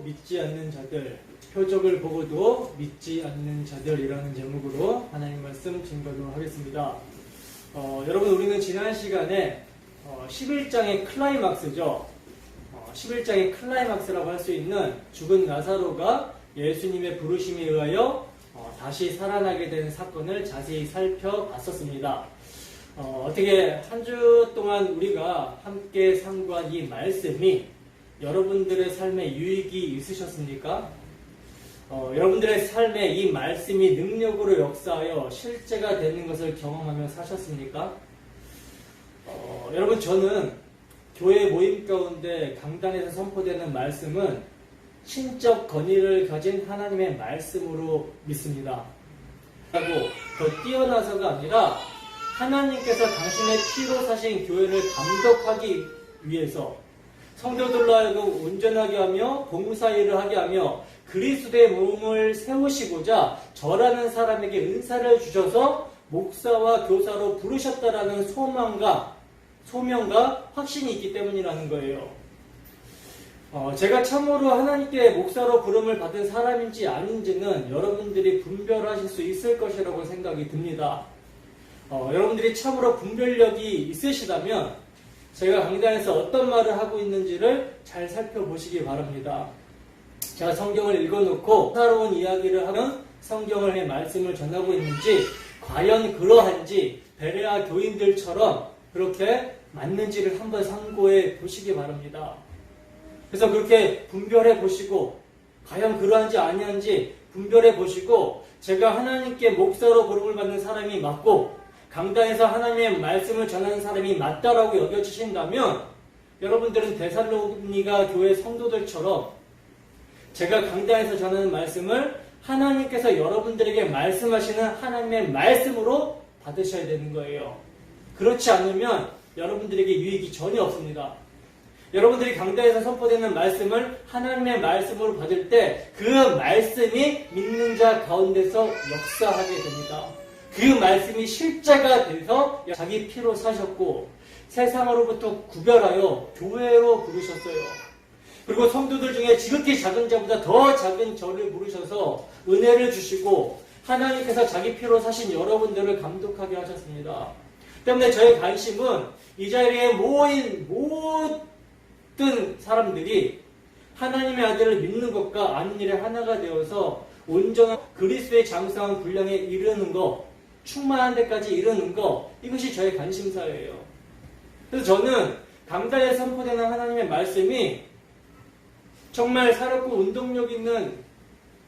믿지 않는 자들, 표적을 보고도 믿지 않는 자들이라는 제목으로 하나님 말씀 증거하도록 하겠습니다. 여러분, 우리는 지난 시간에 11장의 클라이막스죠. 11장의 클라이막스라고 할 수 있는 죽은 나사로가 예수님의 부르심에 의하여 다시 살아나게 된 사건을 자세히 살펴봤었습니다. 어떻게 한 주 동안 우리가 함께 상고한 이 말씀이 여러분들의 삶에 유익이 있으셨습니까? 여러분들의 삶에 이 말씀이 능력으로 역사하여 실제가 되는 것을 경험하며 사셨습니까? 여러분, 저는 교회 모임 가운데 강단에서 선포되는 말씀은 신적 권위를 가진 하나님의 말씀으로 믿습니다. 하고 더 뛰어나서가 아니라 하나님께서 당신의 피로 사신 교회를 감독하기 위해서 성도들로 하여금 온전하게 하며 봉사일을 하게 하며 그리스도의 몸을 세우시고자 저라는 사람에게 은사를 주셔서 목사와 교사로 부르셨다라는 소명과 확신이 있기 때문이라는 거예요. 제가 참으로 하나님께 목사로 부름을 받은 사람인지 아닌지는 여러분들이 분별하실 수 있을 것이라고 생각이 듭니다. 여러분들이 참으로 분별력이 있으시다면 제가 강단에서 어떤 말을 하고 있는지를 잘 살펴보시기 바랍니다. 제가 성경을 읽어놓고 새로운 이야기를 하면 성경의 말씀을 전하고 있는지 과연 그러한지 베레아 교인들처럼 그렇게 맞는지를 한번 상고해 보시기 바랍니다. 그래서 그렇게 분별해 보시고 과연 그러한지 아니한지 분별해 보시고 제가 하나님께 목사로 부름을 받는 사람이 맞고 강단에서 하나님의 말씀을 전하는 사람이 맞다라고 여겨지신다면 여러분들은 데살로니가 교회 성도들처럼 제가 강단에서 전하는 말씀을 하나님께서 여러분들에게 말씀하시는 하나님의 말씀으로 받으셔야 되는 거예요. 그렇지 않으면 여러분들에게 유익이 전혀 없습니다. 여러분들이 강단에서 선포되는 말씀을 하나님의 말씀으로 받을 때 그 말씀이 믿는 자 가운데서 역사하게 됩니다. 그 말씀이 실제가 돼서 자기 피로 사셨고 세상으로부터 구별하여 교회로 부르셨어요. 그리고 성도들 중에 지극히 작은 자보다 더 작은 저를 부르셔서 은혜를 주시고 하나님께서 자기 피로 사신 여러분들을 감독하게 하셨습니다. 때문에 저의 관심은 이 자리에 모인 모든 사람들이 하나님의 아들을 믿는 것과 아는 일에 하나가 되어서 온전한 그리스도의 장성한 분량에 이르는 것, 충만한 데까지 이르는 것, 이것이 저의 관심사예요. 그래서 저는 강단에 선포되는 하나님의 말씀이 정말 살았고 운동력 있는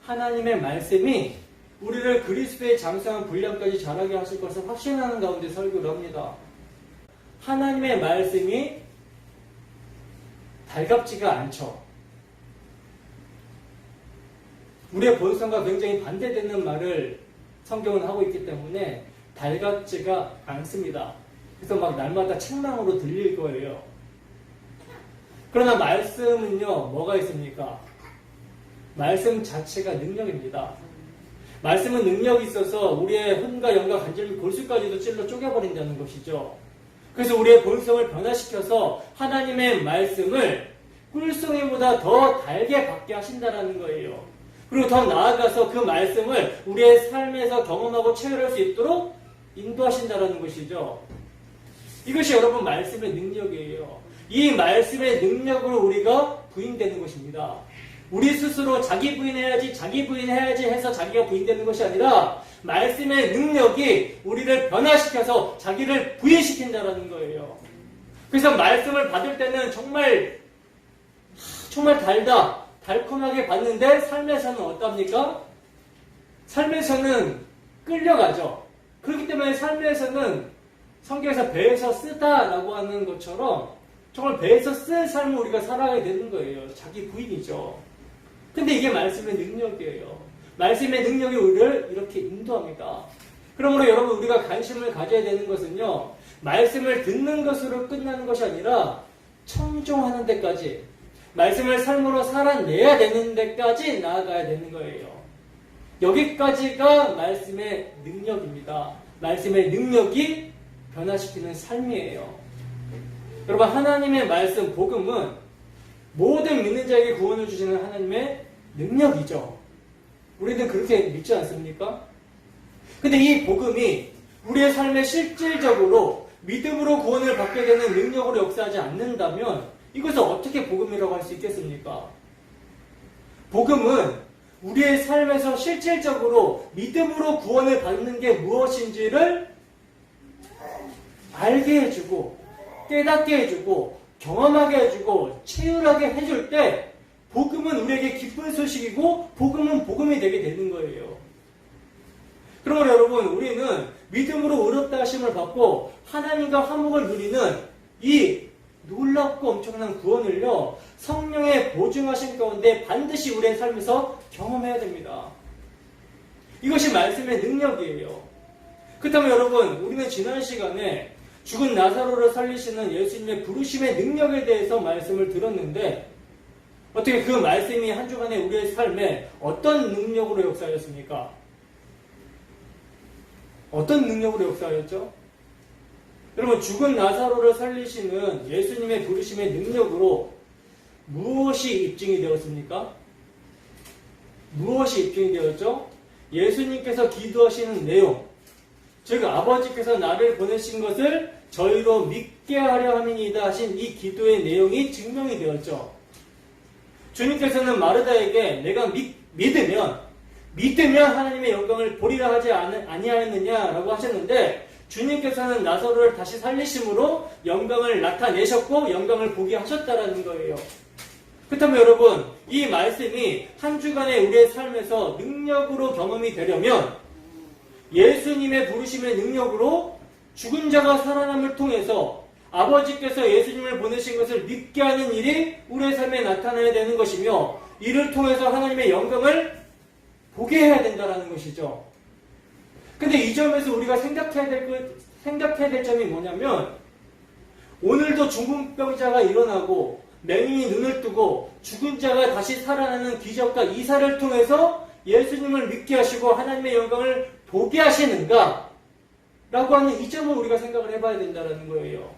하나님의 말씀이 우리를 그리스도의 장성한 분량까지 자라게 하실 것을 확신하는 가운데 설교를 합니다. 하나님의 말씀이 달갑지가 않죠. 우리의 본성과 굉장히 반대되는 말을 성경은 하고 있기 때문에 달갑지가 않습니다. 그래서 막 날마다 책망으로 들릴 거예요. 그러나 말씀은요, 뭐가 있습니까? 말씀 자체가 능력입니다. 말씀은 능력이 있어서 우리의 혼과 영과 관절 및 골수까지도 찔러 쪼개버린다는 것이죠. 그래서 우리의 본성을 변화시켜서 하나님의 말씀을 꿀송이보다 더 달게 받게 하신다는 거예요. 그리고 더 나아가서 그 말씀을 우리의 삶에서 경험하고 체험할 수 있도록 인도하신다는 것이죠. 이것이 여러분 말씀의 능력이에요. 이 말씀의 능력으로 우리가 부인되는 것입니다. 우리 스스로 자기 부인해야지 해서 자기가 부인되는 것이 아니라 말씀의 능력이 우리를 변화시켜서 자기를 부인시킨다는 거예요. 그래서 말씀을 받을 때는 정말 달콤하게 받는데 삶에서는 어떻습니까? 삶에서는 끌려가죠. 그렇기 때문에 삶에서는 성경에서 배에서 쓰다라고 하는 것처럼 정말 배에서 쓴 삶을 우리가 살아야 되는 거예요. 자기 부인이죠. 근데 이게 말씀의 능력이에요. 말씀의 능력이 우리를 이렇게 인도합니다. 그러므로 여러분, 우리가 관심을 가져야 되는 것은요, 말씀을 듣는 것으로 끝나는 것이 아니라 청종하는 데까지, 말씀을 삶으로 살아내야 되는 데까지 나아가야 되는 거예요. 여기까지가 말씀의 능력입니다. 말씀의 능력이 변화시키는 삶이에요. 여러분, 하나님의 말씀, 복음은 모든 믿는 자에게 구원을 주시는 하나님의 능력이죠. 우리는 그렇게 믿지 않습니까? 근데 이 복음이 우리의 삶에 실질적으로 믿음으로 구원을 받게 되는 능력으로 역사하지 않는다면 이것을 어떻게 복음이라고 할 수 있겠습니까? 복음은 우리의 삶에서 실질적으로 믿음으로 구원을 받는 게 무엇인지를 알게 해주고 깨닫게 해주고 경험하게 해주고 체휼하게 해줄 때 복음은 우리에게 기쁜 소식이고 복음은 복음이 되게 되는 거예요. 그러므로 여러분, 우리는 믿음으로 의롭다 하심을 받고 하나님과 화목을 누리는 이 놀랍고 엄청난 구원을요, 성령의 보증하심 가운데 반드시 우리의 삶에서 경험해야 됩니다. 이것이 말씀의 능력이에요. 그렇다면 여러분, 우리는 지난 시간에 죽은 나사로를 살리시는 예수님의 부르심의 능력에 대해서 말씀을 들었는데 어떻게 그 말씀이 한 주간에 우리의 삶에 어떤 능력으로 역사하였습니까? 어떤 능력으로 역사하였죠? 여러분, 죽은 나사로를 살리시는 예수님의 부르심의 능력으로 무엇이 입증이 되었습니까? 무엇이 입증이 되었죠? 예수님께서 기도하시는 내용, 즉 아버지께서 나를 보내신 것을 저희로 믿게 하려 함이니이다 하신 이 기도의 내용이 증명이 되었죠. 주님께서는 마르다에게 내가 믿으면 하나님의 영광을 보리라 하지 아니하였느냐라고 하셨는데, 주님께서는 나사로를 다시 살리심으로 영광을 나타내셨고 영광을 보게 하셨다라는 거예요. 그렇다면 여러분, 이 말씀이 한 주간의 우리의 삶에서 능력으로 경험이 되려면 예수님의 부르심의 능력으로 죽은 자가 살아남을 통해서 아버지께서 예수님을 보내신 것을 믿게 하는 일이 우리의 삶에 나타나야 되는 것이며, 이를 통해서 하나님의 영광을 보게 해야 된다는 것이죠. 근데 이 점에서 우리가 생각해야 될 점이 뭐냐면, 오늘도 중풍병자가 일어나고 맹인이 눈을 뜨고 죽은 자가 다시 살아나는 기적과 이사를 통해서 예수님을 믿게 하시고 하나님의 영광을 보게 하시는가? 라고 하는 이 점을 우리가 생각을 해봐야 된다는 거예요.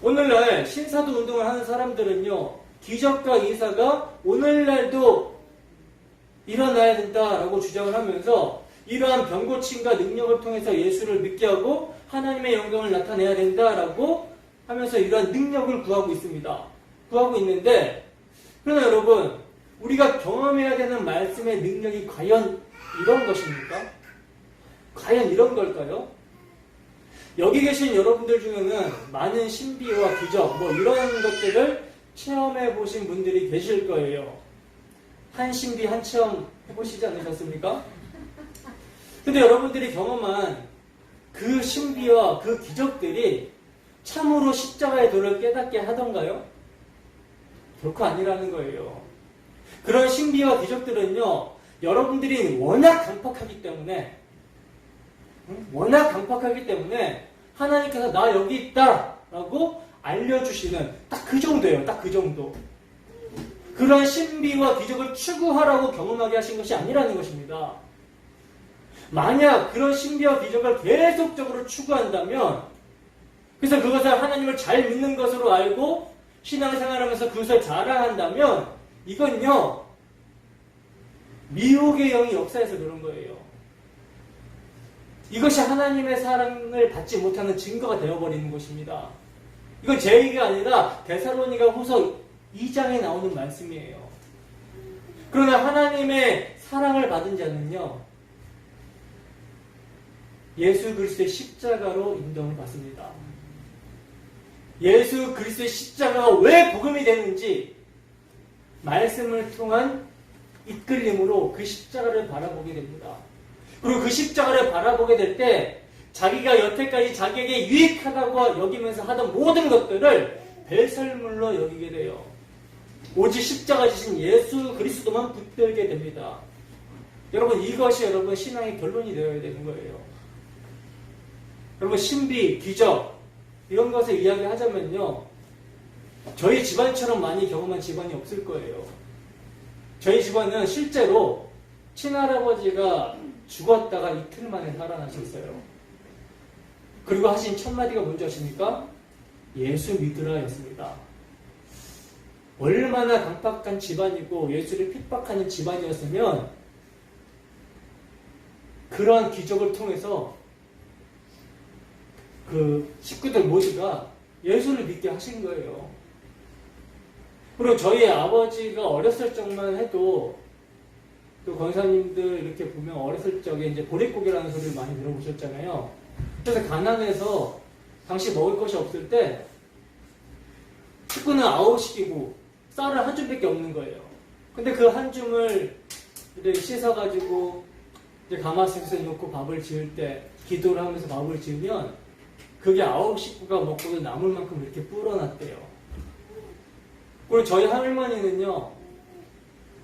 오늘날 신사도 운동을 하는 사람들은요, 기적과 이사가 오늘날도 일어나야 된다라고 주장을 하면서 이러한 병고침과 능력을 통해서 예수를 믿게 하고 하나님의 영광을 나타내야 된다라고 하면서 이러한 능력을 구하고 있습니다. 구하고 있는데, 그러나 여러분, 우리가 경험해야 되는 말씀의 능력이 과연 이런 것입니까? 과연 이런 걸까요? 여기 계신 여러분들 중에는 많은 신비와 기적, 이런 것들을 체험해 보신 분들이 계실 거예요. 한 신비 한 체험 해보시지 않으셨습니까? 근데 여러분들이 경험한 그 신비와 그 기적들이 참으로 십자가의 도를 깨닫게 하던가요? 결코 아니라는 거예요. 그런 신비와 기적들은요, 여러분들이 워낙 강팍하기 때문에 하나님께서 나 여기 있다 라고 알려주시는 딱 그 정도예요. 딱 그 정도. 그런 신비와 기적을 추구하라고 경험하게 하신 것이 아니라는 것입니다. 만약 그런 신비와 기적을 계속적으로 추구한다면, 그래서 그것을 하나님을 잘 믿는 것으로 알고 신앙생활하면서 그것을 자랑한다면, 이건요, 미혹의 영이 역사에서 그런 거예요. 이것이 하나님의 사랑을 받지 못하는 증거가 되어버리는 것입니다. 이건 제 얘기가 아니라 데살로니가 후서 2장에 나오는 말씀이에요. 그러나 하나님의 사랑을 받은 자는요, 예수 그리스도의 십자가로 인정을 받습니다. 예수 그리스도의 십자가가 왜 복음이 되는지 말씀을 통한 이끌림으로 그 십자가를 바라보게 됩니다. 그리고 그 십자가를 바라보게 될 때 자기가 여태까지 자기에게 유익하다고 여기면서 하던 모든 것들을 배설물로 여기게 돼요. 오직 십자가 지신 예수 그리스도만 붙들게 됩니다. 여러분, 이것이 여러분 신앙의 결론이 되어야 되는 거예요. 여러분, 신비, 기적 이런 것을 이야기하자면요, 저희 집안처럼 많이 경험한 집안이 없을 거예요. 저희 집안은 실제로 친할아버지가 죽었다가 이틀 만에 살아나셨어요. 그리고 하신 첫 마디가 뭔지 아십니까? 예수 믿으라 였습니다. 얼마나 강팍한 집안이고 예수를 핍박하는 집안이었으면 그러한 기적을 통해서 그 식구들 모두가 예수를 믿게 하신 거예요. 그리고 저희 아버지가 어렸을 적만 해도 또 권사님들 이렇게 보면 어렸을 적에 이제 보릿고기라는 소리를 많이 들어보셨잖아요. 그래서 가난해서 당시 먹을 것이 없을 때 식구는 9식이고 쌀을 한 줌밖에 없는 거예요. 근데 그 한 줌을 이렇게 씻어가지고 이제 가마솥에 넣고 밥을 지을 때 기도를 하면서 밥을 지으면 그게 9식구가 먹고도 남을 만큼 이렇게 불어났대요. 그리고 저희 할머니는요,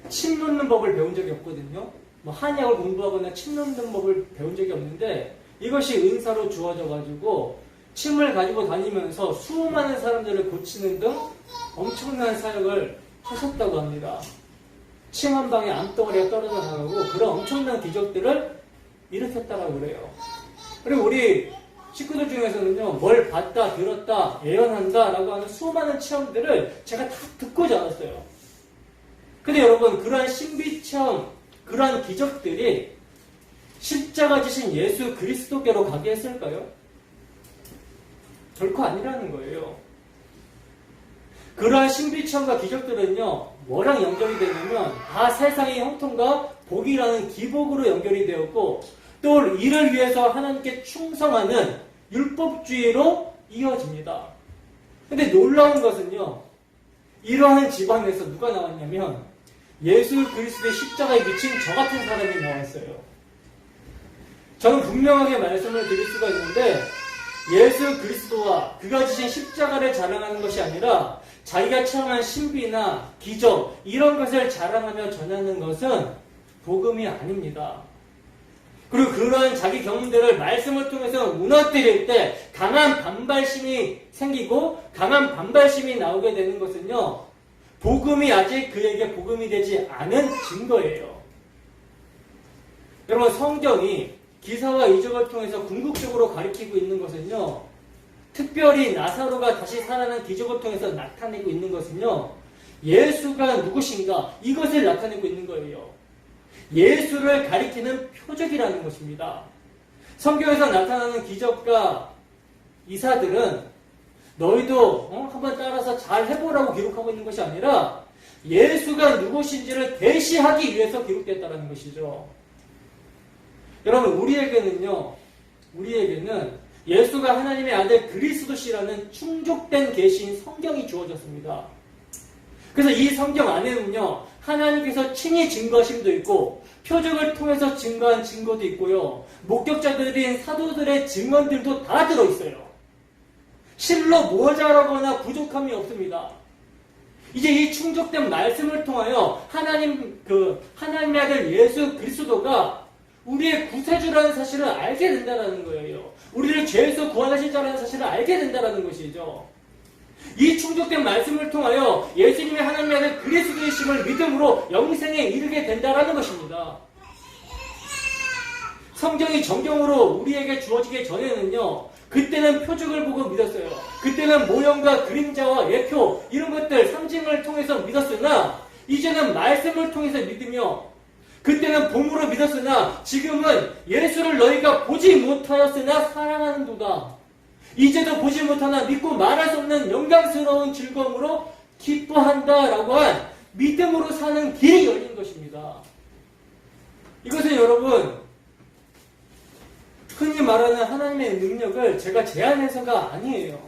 침 놓는 법을 배운 적이 없거든요. 뭐 한약을 공부하거나 침 놓는 법을 배운 적이 없는데 이것이 은사로 주어져가지고 침을 가지고 다니면서 수많은 사람들을 고치는 등 엄청난 사역을 하셨다고 합니다. 침 한 방에 암덩어리가 떨어져 나가고 그런 엄청난 기적들을 일으켰다고 그래요. 그리고 우리 식구들 중에서는요, 뭘 봤다, 들었다, 예언한다 라고 하는 수많은 체험들을 제가 다 듣고 자랐어요. 근데 여러분, 그러한 신비체험, 그러한 기적들이 십자가 지신 예수 그리스도께로 가게 했을까요? 결코 아니라는 거예요. 그러한 신비체험과 기적들은요, 뭐랑 연결이 되냐면 다 세상의 형통과 복이라는 기복으로 연결이 되었고 또 이를 위해서 하나님께 충성하는 율법주의로 이어집니다. 근데 놀라운 것은요, 이러한 집안에서 누가 나왔냐면 예수 그리스도의 십자가에 미친 저 같은 사람이 나왔어요. 저는 분명하게 말씀을 드릴 수가 있는데 예수 그리스도와 그가 지신 십자가를 자랑하는 것이 아니라 자기가 체험한 신비나 기적 이런 것을 자랑하며 전하는 것은 복음이 아닙니다. 그리고 그러한 자기 경험들을 말씀을 통해서 무너뜨릴 때 강한 반발심이 생기고 강한 반발심이 나오게 되는 것은요, 복음이 아직 그에게 복음이 되지 않은 증거예요. 여러분, 성경이 기사와 이적을 통해서 궁극적으로 가리키고 있는 것은요, 특별히 나사로가 다시 살아난 기적을 통해서 나타내고 있는 것은요, 예수가 누구신가 이것을 나타내고 있는 거예요. 예수를 가리키는 표적이라는 것입니다. 성경에서 나타나는 기적과 이사들은 너희도 한번 따라서 잘 해보라고 기록하고 있는 것이 아니라 예수가 누구신지를 대시하기 위해서 기록됐다는 것이죠. 여러분, 우리에게는 예수가 하나님의 아들 그리스도시라는 충족된 계시인 성경이 주어졌습니다. 그래서 이 성경 안에는요, 하나님께서 친히 증거하심도 있고 표적을 통해서 증거한 증거도 있고요, 목격자들인 사도들의 증언들도 다 들어있어요. 실로 모자라거나 부족함이 없습니다. 이제 이 충족된 말씀을 통하여 하나님의 아들 예수 그리스도가 우리의 구세주라는 사실을 알게 된다는 거예요. 우리를 죄에서 구원하실 자라는 사실을 알게 된다는 것이죠. 이 충족된 말씀을 통하여 예수님이 하나님의 아들 그리스도이심을 믿음으로 영생에 이르게 된다는 것입니다. 성경이 정경으로 우리에게 주어지기 전에는요, 그때는 표적을 보고 믿었어요. 그때는 모형과 그림자와 예표 이런 것들 상징을 통해서 믿었으나 이제는 말씀을 통해서 믿으며, 그때는 봄으로 믿었으나 지금은 예수를 너희가 보지 못하였으나 사랑하는도다. 이제도 보지 못하나 믿고 말할 수 없는 영광스러운 즐거움으로 기뻐한다라고 한 믿음으로 사는 길이 열린 것입니다. 이것은 여러분, 흔히 말하는 하나님의 능력을 제가 제안해서가 아니에요.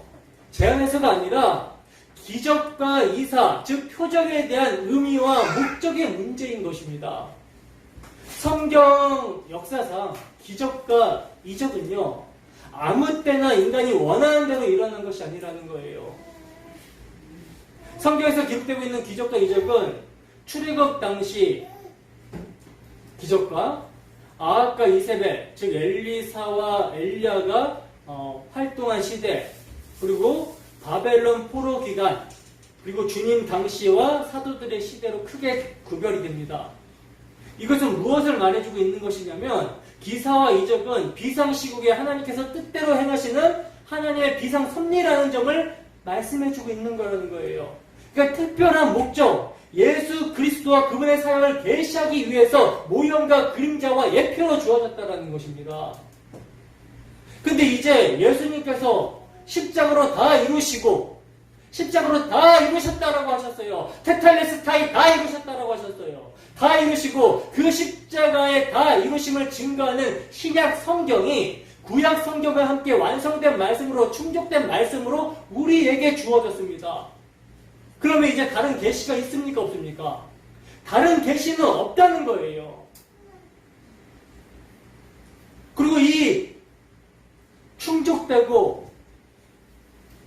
제안해서가 아니라 기적과 이사, 즉 표적에 대한 의미와 목적의 문제인 것입니다. 성경 역사상 기적과 이적은요, 아무 때나 인간이 원하는 대로 일어난 것이 아니라는 거예요. 성경에서 기록되고 있는 기적과 이적은 출애굽 당시 기적과 아합과 이세벨, 즉 엘리사와 엘리야가 활동한 시대, 그리고 바벨론 포로 기간, 그리고 주님 당시와 사도들의 시대로 크게 구별이 됩니다. 이것은 무엇을 말해주고 있는 것이냐면 기사와 이적은 비상시국에 하나님께서 뜻대로 행하시는 하나님의 비상섭리라는 점을 말씀해주고 있는 거라는 거예요. 그러니까 특별한 목적, 예수 그리스도와 그분의 사역을 계시하기 위해서 모형과 그림자와 예표로 주어졌다는 것입니다. 근데 이제 예수님께서 십자가로 다 이루시고 십자가로 다 이루셨다라고 하셨어요. 테탈레스타이 다 이루셨다라고 하셨어요. 다 이루시고 그 십자가의 다 이루심을 증거하는 신약 성경이 구약 성경과 함께 완성된 말씀으로 충족된 말씀으로 우리에게 주어졌습니다. 그러면 이제 다른 계시가 있습니까? 없습니까? 다른 계시는 없다는 거예요. 그리고 이 충족되고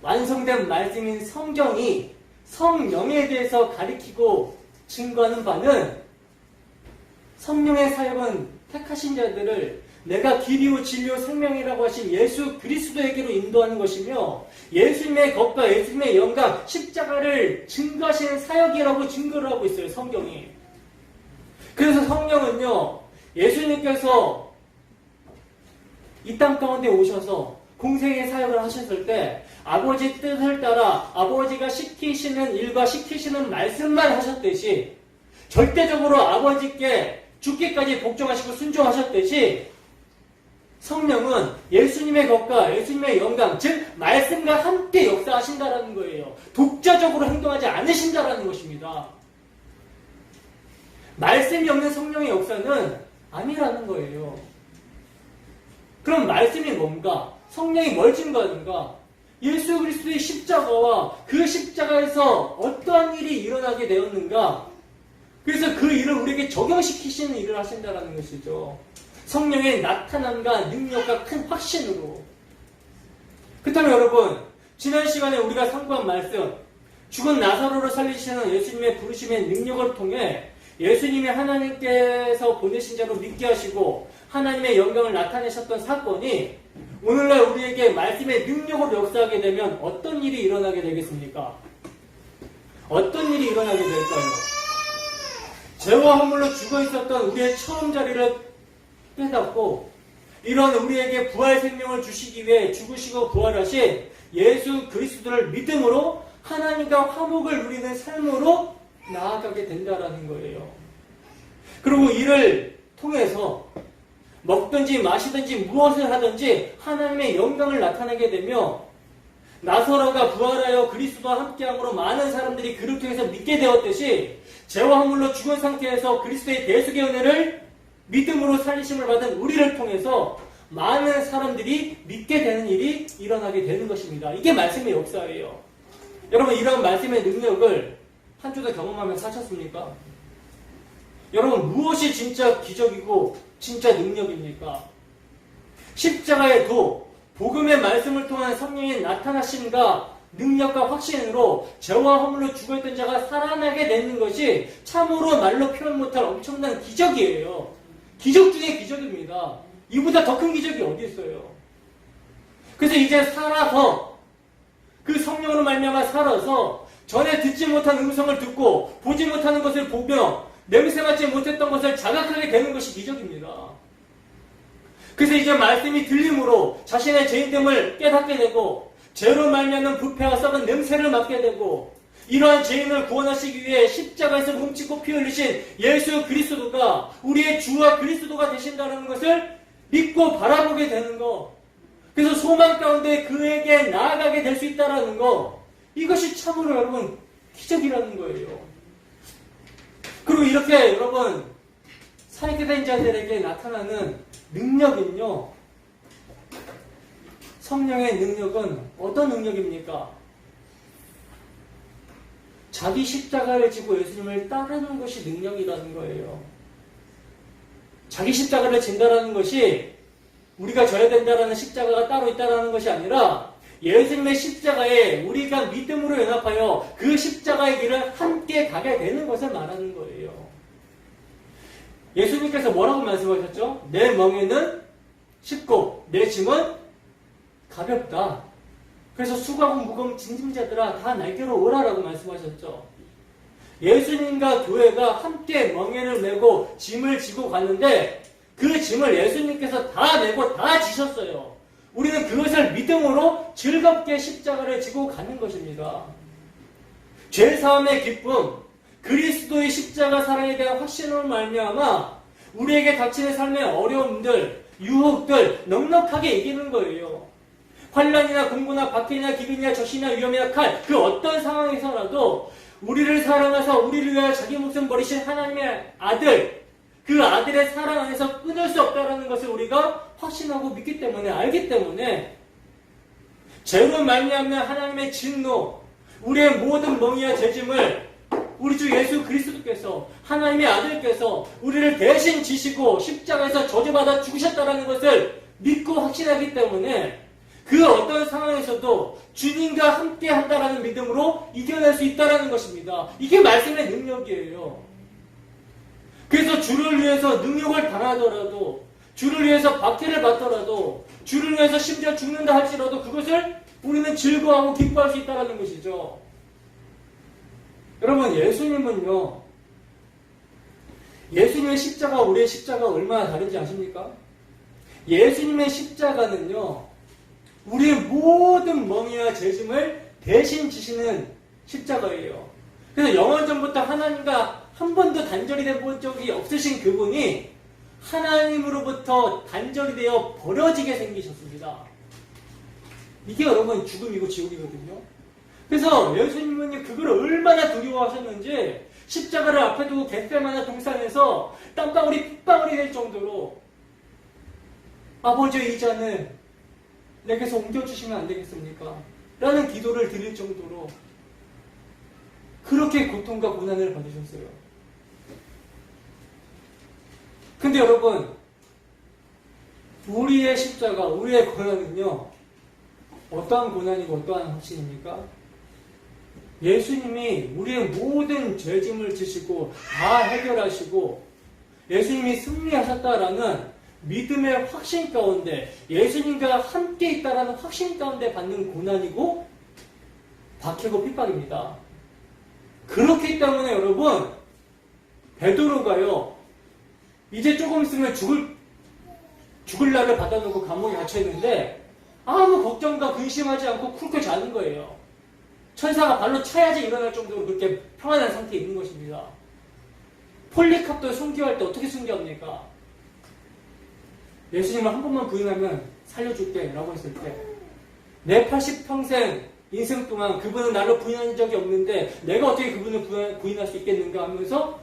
완성된 말씀인 성경이 성령에 대해서 가리키고 증거하는 바는 성령의 사역은 택하신 자들을 내가 길이요 진리요 생명이라고 하신 예수 그리스도에게로 인도하는 것이며 예수님의 것과 예수님의 영광 십자가를 증거하시는 사역이라고 증거를 하고 있어요. 성경이. 그래서 성령은요 예수님께서 이 땅 가운데 오셔서 공생의 사역을 하셨을 때 아버지 뜻을 따라 아버지가 시키시는 일과 시키시는 말씀만 하셨듯이 절대적으로 아버지께 죽기까지 복종하시고 순종하셨듯이 성령은 예수님의 것과 예수님의 영광, 즉 말씀과 함께 역사하신다라는 거예요. 독자적으로 행동하지 않으신다라는 것입니다. 말씀이 없는 성령의 역사는 아니라는 거예요. 그럼 말씀이 뭔가? 성령이 뭘 증거하는가? 예수 그리스도의 십자가와 그 십자가에서 어떠한 일이 일어나게 되었는가? 그래서 그 일을 우리에게 적용시키시는 일을 하신다는 것이죠. 성령의 나타남과 능력과 큰 확신으로. 그렇다면 여러분, 지난 시간에 우리가 상고한 말씀, 죽은 나사로를 살리시는 예수님의 부르심의 능력을 통해 예수님이 하나님께서 보내신 자로 믿게 하시고 하나님의 영광을 나타내셨던 사건이 오늘날 우리에게 말씀의 능력으로 역사하게 되면 어떤 일이 일어나게 되겠습니까? 어떤 일이 일어나게 될까요? 죄와 허물로 죽어 있었던 우리의 처음 자리를 깨닫고 이런 우리에게 부활 생명을 주시기 위해 죽으시고 부활하신 예수 그리스도를 믿음으로 하나님과 화목을 누리는 삶으로 나아가게 된다라는 거예요. 그리고 이를 통해서 먹든지 마시든지 무엇을 하든지 하나님의 영광을 나타내게 되며 나사로가 부활하여 그리스도와 함께함으로 많은 사람들이 그를 통해서 믿게 되었듯이 죄와 허물로 죽은 상태에서 그리스도의 대속의 은혜를 믿음으로 살리심을 받은 우리를 통해서 많은 사람들이 믿게 되는 일이 일어나게 되는 것입니다. 이게 말씀의 역사예요. 여러분 이런 말씀의 능력을 한 주도 경험하며 사셨습니까? 여러분 무엇이 진짜 기적이고 진짜 능력입니까? 십자가의 도, 복음의 말씀을 통한 성령의 나타나심과 능력과 확신으로 죄와 허물로 죽어있던 자가 살아나게 되는 것이 참으로 말로 표현 못할 엄청난 기적이에요. 기적 중에 기적입니다. 이보다 더 큰 기적이 어디 있어요? 그래서 이제 살아서 그 성령으로 말미암아 살아서 전에 듣지 못한 음성을 듣고 보지 못하는 것을 보며 냄새 맡지 못했던 것을 자각하게 되는 것이 기적입니다. 그래서 이제 말씀이 들림으로 자신의 죄인됨을 깨닫게 되고 죄로 말미암는 부패와 썩은 냄새를 맡게 되고 이러한 죄인을 구원하시기 위해 십자가에서 뭉치고 피 흘리신 예수 그리스도가 우리의 주와 그리스도가 되신다는 것을 믿고 바라보게 되는 것, 그래서 소망 가운데 그에게 나아가게 될 수 있다는 것, 이것이 참으로 여러분 기적이라는 거예요. 그리고 이렇게 여러분 살게 된 자들에게 나타나는 능력은요, 성령의 능력은 어떤 능력입니까? 자기 십자가를 지고 예수님을 따르는 것이 능력이라는 거예요. 자기 십자가를 진다라는 것이 우리가 져야 된다라는 십자가가 따로 있다라는 것이 아니라 예수님의 십자가에 우리가 믿음으로 연합하여 그 십자가의 길을 함께 가게 되는 것을 말하는 거예요. 예수님께서 뭐라고 말씀하셨죠? 내 멍에는 쉽고 내 짐은 가볍다. 그래서 수고하고 무거운 짐진자들아 다 날개로 오라라고 말씀하셨죠. 예수님과 교회가 함께 멍에를 메고 짐을 지고 갔는데 그 짐을 예수님께서 다 메고 다 지셨어요. 우리는 그것을 믿음으로 즐겁게 십자가를 지고 가는 것입니다. 죄사함의 기쁨, 그리스도의 십자가 사랑에 대한 확신으로 말미암아 우리에게 닥치는 삶의 어려움들, 유혹들 넉넉하게 이기는 거예요. 환난이나 공고나 박해나 기근이나 적신이나 위험이나 칼, 그 어떤 상황에서라도 우리를 사랑하사 우리를 위하여 자기 목숨 버리신 하나님의 아들, 그 아들의 사랑 안에서 끊을 수 없다는 것을 우리가 확신하고 믿기 때문에, 알기 때문에 죄로 말미암는 하나님의 진노, 우리의 모든 멍에와 죄짐을 우리 주 예수 그리스도께서, 하나님의 아들께서 우리를 대신 지시고 십자가에서 저주받아 죽으셨다는 것을 믿고 확신하기 때문에 그 어떤 상황에서도 주님과 함께 한다라는 믿음으로 이겨낼 수 있다는 것입니다. 이게 말씀의 능력이에요. 그래서 주를 위해서 능력을 당하더라도, 주를 위해서 박해를 받더라도, 주를 위해서 심지어 죽는다 할지라도 그것을 우리는 즐거워하고 기뻐할 수 있다는 것이죠. 여러분, 예수님은요, 예수님의 십자가, 우리의 십자가 얼마나 다른지 아십니까? 예수님의 십자가는요, 우리의 모든 멍에와 죄짐을 대신 지시는 십자가예요. 그래서 영원전부터 하나님과 한 번도 단절이 된 적이 없으신 그분이 하나님으로부터 단절이 되어 버려지게 생기셨습니다. 이게 여러분 죽음이고 지옥이거든요. 그래서 예수님은 그걸 얼마나 두려워하셨는지 십자가를 앞에 두고 겟세마네 동산에서 땀방울이 핏방울이 될 정도로 아버지의 이 잔을 내게서 옮겨주시면 안 되겠습니까? 라는 기도를 드릴 정도로 그렇게 고통과 고난을 받으셨어요. 근데 여러분, 우리의 십자가, 우리의 고난은요, 어떠한 고난이고 어떠한 확신입니까? 예수님이 우리의 모든 죄짐을 지시고 다 해결하시고 예수님이 승리하셨다라는 믿음의 확신 가운데, 예수님과 함께 있다라는 확신 가운데 받는 고난이고 박해고 핍박입니다. 그렇기 때문에 여러분, 베드로가요, 이제 조금 있으면 죽을 날을 받아놓고 감옥에 갇혀있는데 아무 걱정과 근심하지 않고 쿨쿨 자는 거예요. 천사가 발로 차야지 일어날 정도로 그렇게 평안한 상태에 있는 것입니다. 폴리캅도 순교할 때 어떻게 순교합니까? 예수님을 한 번만 부인하면 살려줄게 라고 했을 때, 내 80평생 인생 동안 그분은 나를 부인한 적이 없는데 내가 어떻게 그분을 부인할 수 있겠는가 하면서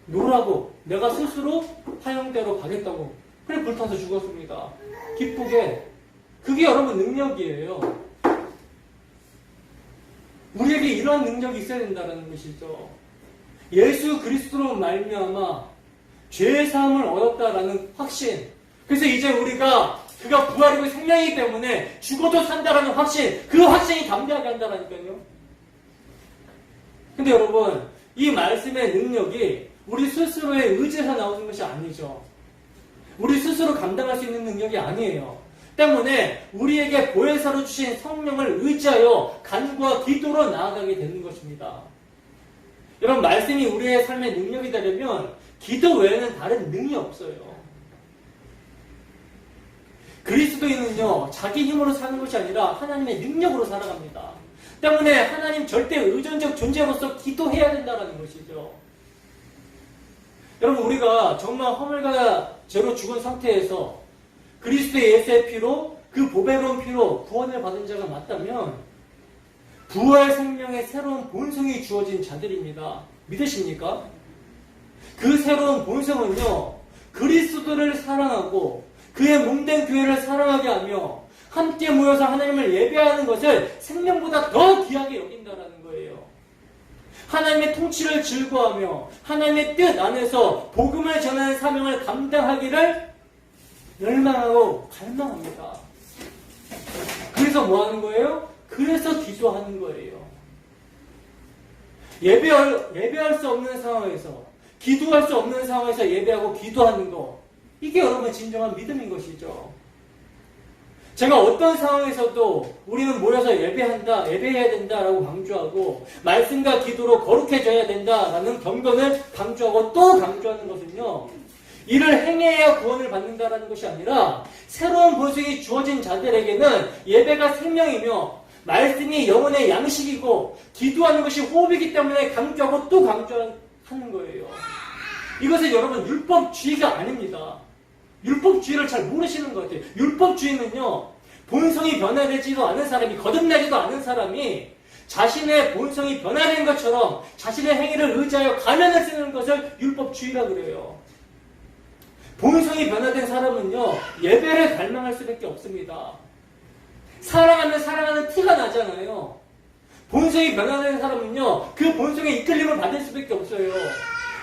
노라고 내가 스스로 화형대로 가겠다고 그래 불타서 죽었습니다. 기쁘게. 그게 여러분 능력이에요. 우리에게 이러한 능력이 있어야 된다는 것이죠. 예수 그리스도로 말미암아 죄의 사함을 얻었다라는 확신. 그래서 이제 우리가 그가 부활이고 생명이기 때문에 죽어도 산다라는 확신, 그 확신이 담대하게 한다라니까요. 근데 여러분, 이 말씀의 능력이 우리 스스로의 의지에서 나오는 것이 아니죠. 우리 스스로 감당할 수 있는 능력이 아니에요. 때문에 우리에게 보혜사로 주신 성령을 의지하여 간구와 기도로 나아가게 되는 것입니다. 여러분, 말씀이 우리의 삶의 능력이 되려면 기도 외에는 다른 능력이 없어요. 그리스도인은요, 자기 힘으로 사는 것이 아니라 하나님의 능력으로 살아갑니다. 때문에 하나님 절대 의존적 존재로서 기도해야 된다는 것이죠. 여러분, 우리가 정말 허물과 죄로 죽은 상태에서 그리스도의 예수의 피로, 그 보배로운 피로 구원을 받은 자가 맞다면 부활 생명의 새로운 본성이 주어진 자들입니다. 믿으십니까? 그 새로운 본성은요, 그리스도를 사랑하고 그의 몸된 교회를 사랑하게 하며 함께 모여서 하나님을 예배하는 것을 생명보다 더 귀하게 여긴다는 거예요. 하나님의 통치를 즐거워하며 하나님의 뜻 안에서 복음을 전하는 사명을 감당하기를 열망하고 갈망합니다. 그래서 뭐 하는 거예요? 그래서 기도하는 거예요. 예배할 수 없는 상황에서, 기도할 수 없는 상황에서 예배하고 기도하는 거, 이게 여러분 진정한 믿음인 것이죠. 제가 어떤 상황에서도 우리는 모여서 예배해야 된다라고 강조하고 말씀과 기도로 거룩해져야 된다라는 경건을 강조하고 또 강조하는 것은요, 이를 행해야 구원을 받는다라는 것이 아니라 새로운 본성이 주어진 자들에게는 예배가 생명이며 말씀이 영혼의 양식이고 기도하는 것이 호흡이기 때문에 강조하고 또 강조하는 거예요. 이것은 여러분 율법주의가 아닙니다. 율법주의를 잘 모르시는 것 같아요. 율법주의는요, 본성이 변화되지도 않은 사람이, 거듭나지도 않은 사람이 자신의 본성이 변화된 것처럼 자신의 행위를 의지하여 가면을 쓰는 것을 율법주의라 그래요. 본성이 변화된 사람은요, 예배를 갈망할 수밖에 없습니다. 사랑하면 사랑하는 티가 나잖아요. 본성이 변화된 사람은요, 그 본성의 이끌림을 받을 수밖에 없어요.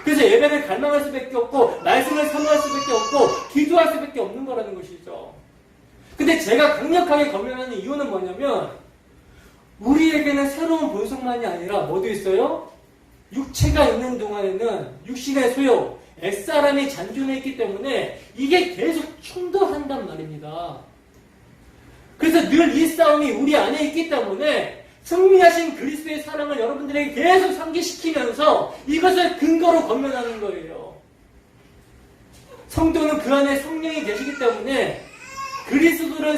그래서 예배를 갈망할 수밖에 없고, 말씀을 사모할 수밖에 없고, 기도할 수밖에 없는 거라는 것이죠. 근데 제가 강력하게 권면하는 이유는 뭐냐면, 우리에게는 새로운 본성만이 아니라 뭐도 있어요? 육체가 있는 동안에는 육신의 소욕, 옛사람이 잔존해 있기 때문에 이게 계속 충돌한단 말입니다. 그래서 늘 이 싸움이 우리 안에 있기 때문에 승리하신 그리스도의 사랑을 여러분들에게 계속 상기시키면서 이것을 근거로 권면하는 거예요. 성도는 그 안에 성령이 계시기 때문에 그리스도의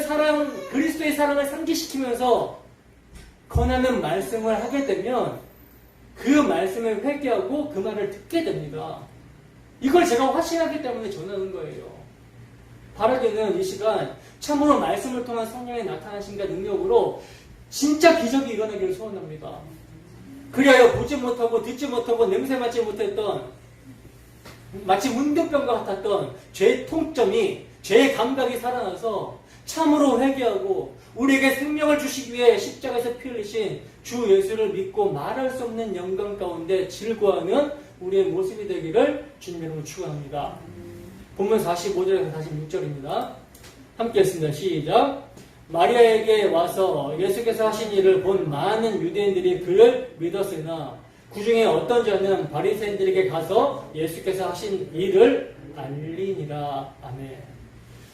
사랑을 상기시키면서 권하는 말씀을 하게 되면 그 말씀을 회개하고 그 말을 듣게 됩니다. 이걸 제가 확신하기 때문에 전하는 거예요. 바라기는 이 시간 참으로 말씀을 통한 성령의 나타나심과 능력으로 진짜 기적이 일어나기를 소원합니다. 그리하여 보지 못하고 듣지 못하고 냄새 맡지 못했던 마치 문득병과 같았던 죄의 통점이, 죄의 감각이 살아나서 참으로 회개하고 우리에게 생명을 주시기 위해 십자가에서 피 흘리신 주 예수를 믿고 말할 수 없는 영광 가운데 즐거워하는 우리의 모습이 되기를 주님 이름으로 축원합니다. 본문 45절에서 46절입니다. 함께 했습니다. 시작. 마리아에게 와서 예수께서 하신 일을 본 많은 유대인들이 그를 믿었으나 그 중에 어떤 자는 바리새인들에게 가서 예수께서 하신 일을 알리니라. 아멘.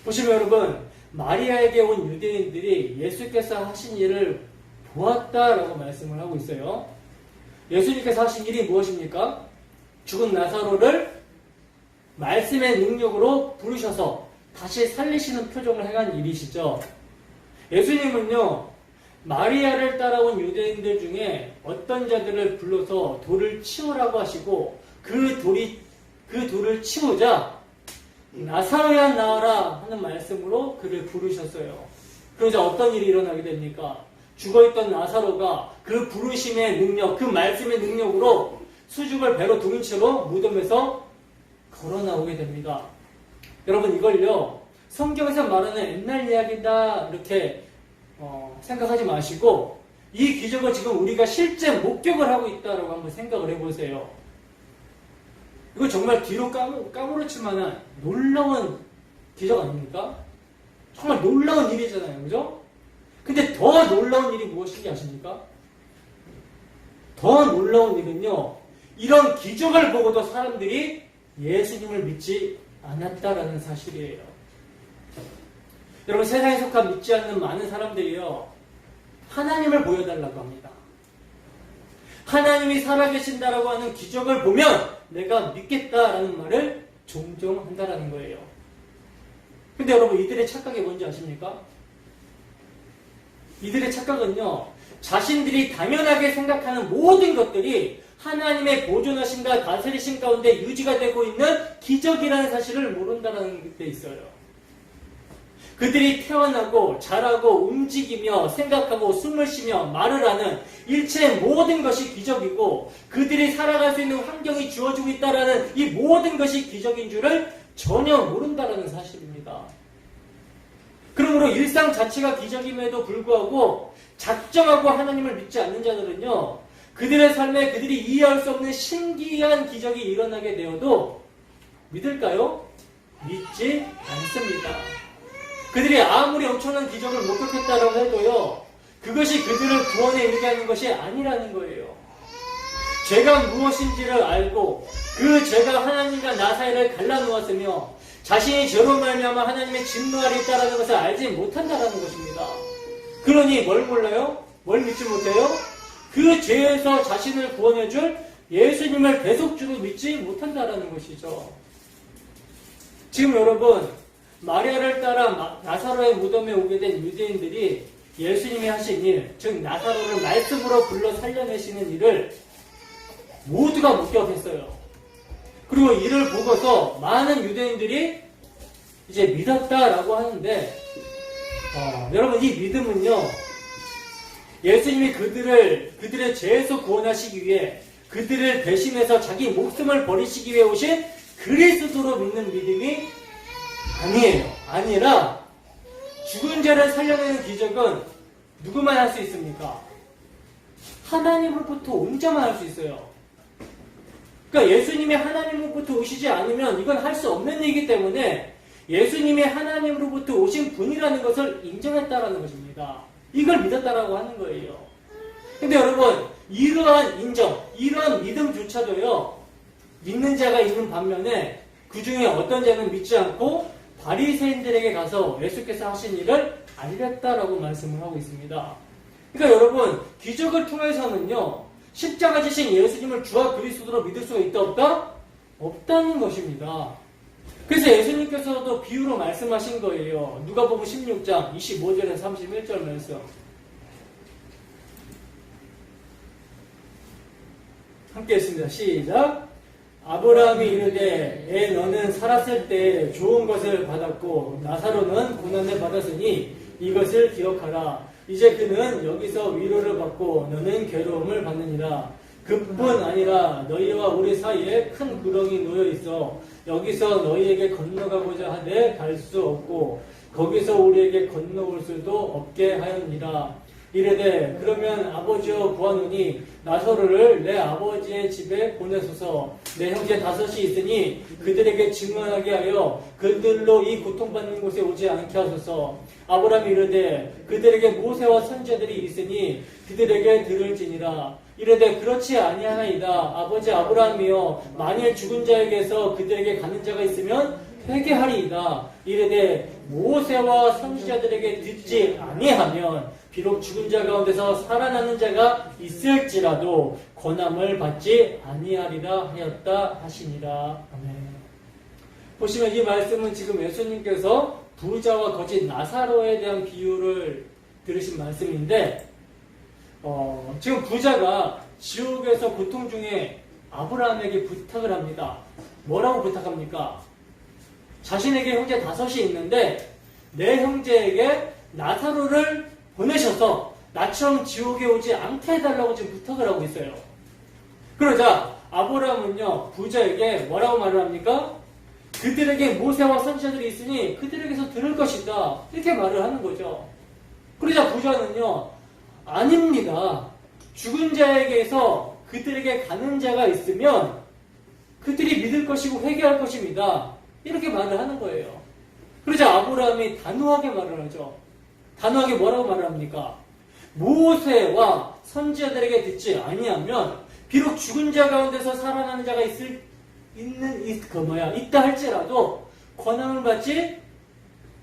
보시면 여러분, 마리아에게 온 유대인들이 예수께서 하신 일을 보았다라고 말씀을 하고 있어요. 예수님께서 하신 일이 무엇입니까? 죽은 나사로를 말씀의 능력으로 부르셔서 다시 살리시는 표정을 행한 일이시죠. 예수님은요, 마리아를 따라온 유대인들 중에 어떤 자들을 불러서 돌을 치우라고 하시고 그 돌을 치우자 나사로야 나와라 하는 말씀으로 그를 부르셨어요. 그러자 어떤 일이 일어나게 됩니까? 죽어있던 나사로가 그 부르심의 능력, 그 말씀의 능력으로 수줍을 배로 두른 채로 무덤에서 걸어 나오게 됩니다. 여러분, 이걸요, 성경에서 말하는 옛날 이야기다 이렇게 생각하지 마시고 이 기적을 지금 우리가 실제 목격을 하고 있다라고 한번 생각을 해보세요. 이거 정말 뒤로 까무러칠 만한 놀라운 기적 아닙니까? 정말 놀라운 일이잖아요. 그죠? 근데 더 놀라운 일이 무엇인지 아십니까? 더 놀라운 일은요, 이런 기적을 보고도 사람들이 예수님을 믿지 않았다라는 사실이에요. 여러분, 세상에 속한 믿지 않는 많은 사람들이요, 하나님을 보여달라고 합니다. 하나님이 살아계신다라고 하는 기적을 보면 내가 믿겠다라는 말을 종종 한다라는 거예요. 근데 여러분, 이들의 착각이 뭔지 아십니까? 이들의 착각은요, 자신들이 당연하게 생각하는 모든 것들이 하나님의 보존하심과 다스리심 가운데 유지가 되고 있는 기적이라는 사실을 모른다는 데 있어요. 그들이 태어나고 자라고 움직이며 생각하고 숨을 쉬며 말을 하는 일체의 모든 것이 기적이고 그들이 살아갈 수 있는 환경이 주어지고 있다는 이 모든 것이 기적인 줄을 전혀 모른다는 사실입니다. 그러므로 일상 자체가 기적임에도 불구하고 작정하고 하나님을 믿지 않는 자들은요, 그들의 삶에 그들이 이해할 수 없는 신기한 기적이 일어나게 되어도 믿을까요? 믿지 않습니다. 그들이 아무리 엄청난 기적을 목격했다고 해도요, 그것이 그들을 구원에 이르게 하는 것이 아니라는 거예요. 죄가 무엇인지를 알고 그 죄가 하나님과 나 사이를 갈라놓았으며 자신이 죄로 말미암아 하나님의 진노 아래 있다는 것을 알지 못한다는 것입니다. 그러니 뭘 몰라요? 뭘 믿지 못해요? 그 죄에서 자신을 구원해줄 예수님을 대속주로 믿지 못한다는 것이죠. 지금 여러분, 마리아를 따라 나사로의 무덤에 오게 된 유대인들이 예수님이 하신 일, 즉 나사로를 말씀으로 불러 살려내시는 일을 모두가 목격했어요. 그리고 이를 보고서 많은 유대인들이 이제 믿었다라고 하는데, 여러분, 이 믿음은요, 예수님이 그들의 죄에서 구원하시기 위해, 그들을 대신해서 자기 목숨을 버리시기 위해 오신 그리스도로 믿는 믿음이 아니에요. 아니라 죽은 자를 살려내는 기적은 누구만 할 수 있습니까? 하나님으로부터 온 자만 할 수 있어요. 그러니까 예수님이 하나님으로부터 오시지 않으면 이건 할 수 없는 일이기 때문에 예수님이 하나님으로부터 오신 분이라는 것을 인정했다라는 것입니다. 이걸 믿었다라고 하는 거예요. 근데 여러분, 이러한 인정, 이러한 믿음조차도요, 믿는 자가 있는 반면에 그 중에 어떤 자는 믿지 않고 바리새인들에게 가서 예수께서 하신 일을 알렸다라고 말씀을 하고 있습니다. 그러니까 여러분, 기적을 통해서는요, 십자가 지신 예수님을 주와 그리스도로 믿을 수가 있다 없다? 없다는 것입니다. 그래서 예수님께서도 비유로 말씀하신 거예요. 누가복음 16장 25절에서 31절 말씀. 함께 했습니다. 시작. 아브라함이 이르되 너는 살았을 때 좋은 것을 받았고 나사로는 고난을 받았으니 이것을 기억하라. 이제 그는 여기서 위로를 받고 너는 괴로움을 받느니라. 그뿐 아니라 너희와 우리 사이에 큰 구렁이 놓여 있어 여기서 너희에게 건너가고자 하되 갈 수 없고 거기서 우리에게 건너올 수도 없게 하였니라. 이르되 그러면 아버지여 구하노니 나사로를 내 아버지의 집에 보내소서. 내 형제 5이 있으니 그들에게 증언하게 하여 그들로 이 고통받는 곳에 오지 않게 하소서. 아브라함이 이르되 그들에게 모세와 선지자들이 있으니 그들에게 들을지니라. 이르되 그렇지 아니하나이다. 아버지 아브라함이여 만일 죽은 자에게서 그들에게 가는 자가 있으면 회개하리이다. 이르되 모세와 선지자들에게 듣지 아니하면 비록 죽은 자 가운데서 살아나는 자가 있을지라도 권함을 받지 아니하리라 하였다 하시니라. 아멘. 보시면 이 말씀은 지금 예수님께서 부자와 거짓 나사로에 대한 비유를 들으신 말씀인데, 지금 부자가 지옥에서 고통 중에 아브라함에게 부탁을 합니다. 뭐라고 부탁합니까? 자신에게 형제 5이 있는데 내 형제에게 나사로를 보내셔서 나처럼 지옥에 오지 않게 해달라고 지금 부탁을 하고 있어요. 그러자 아브라함은요, 부자에게 뭐라고 말을 합니까? 그들에게 모세와 선지자들이 있으니 그들에게서 들을 것이다. 이렇게 말을 하는 거죠. 그러자 부자는요, 아닙니다. 죽은 자에게서 그들에게 가는 자가 있으면 그들이 믿을 것이고 회개할 것입니다. 이렇게 말을 하는 거예요. 그러자 아브라함이 단호하게 말을 하죠. 단호하게 뭐라고 말을 합니까? 모세와 선지자들에게 듣지 아니하면 비록 죽은 자 가운데서 살아나는 자가 있다 할지라도 권함을 받지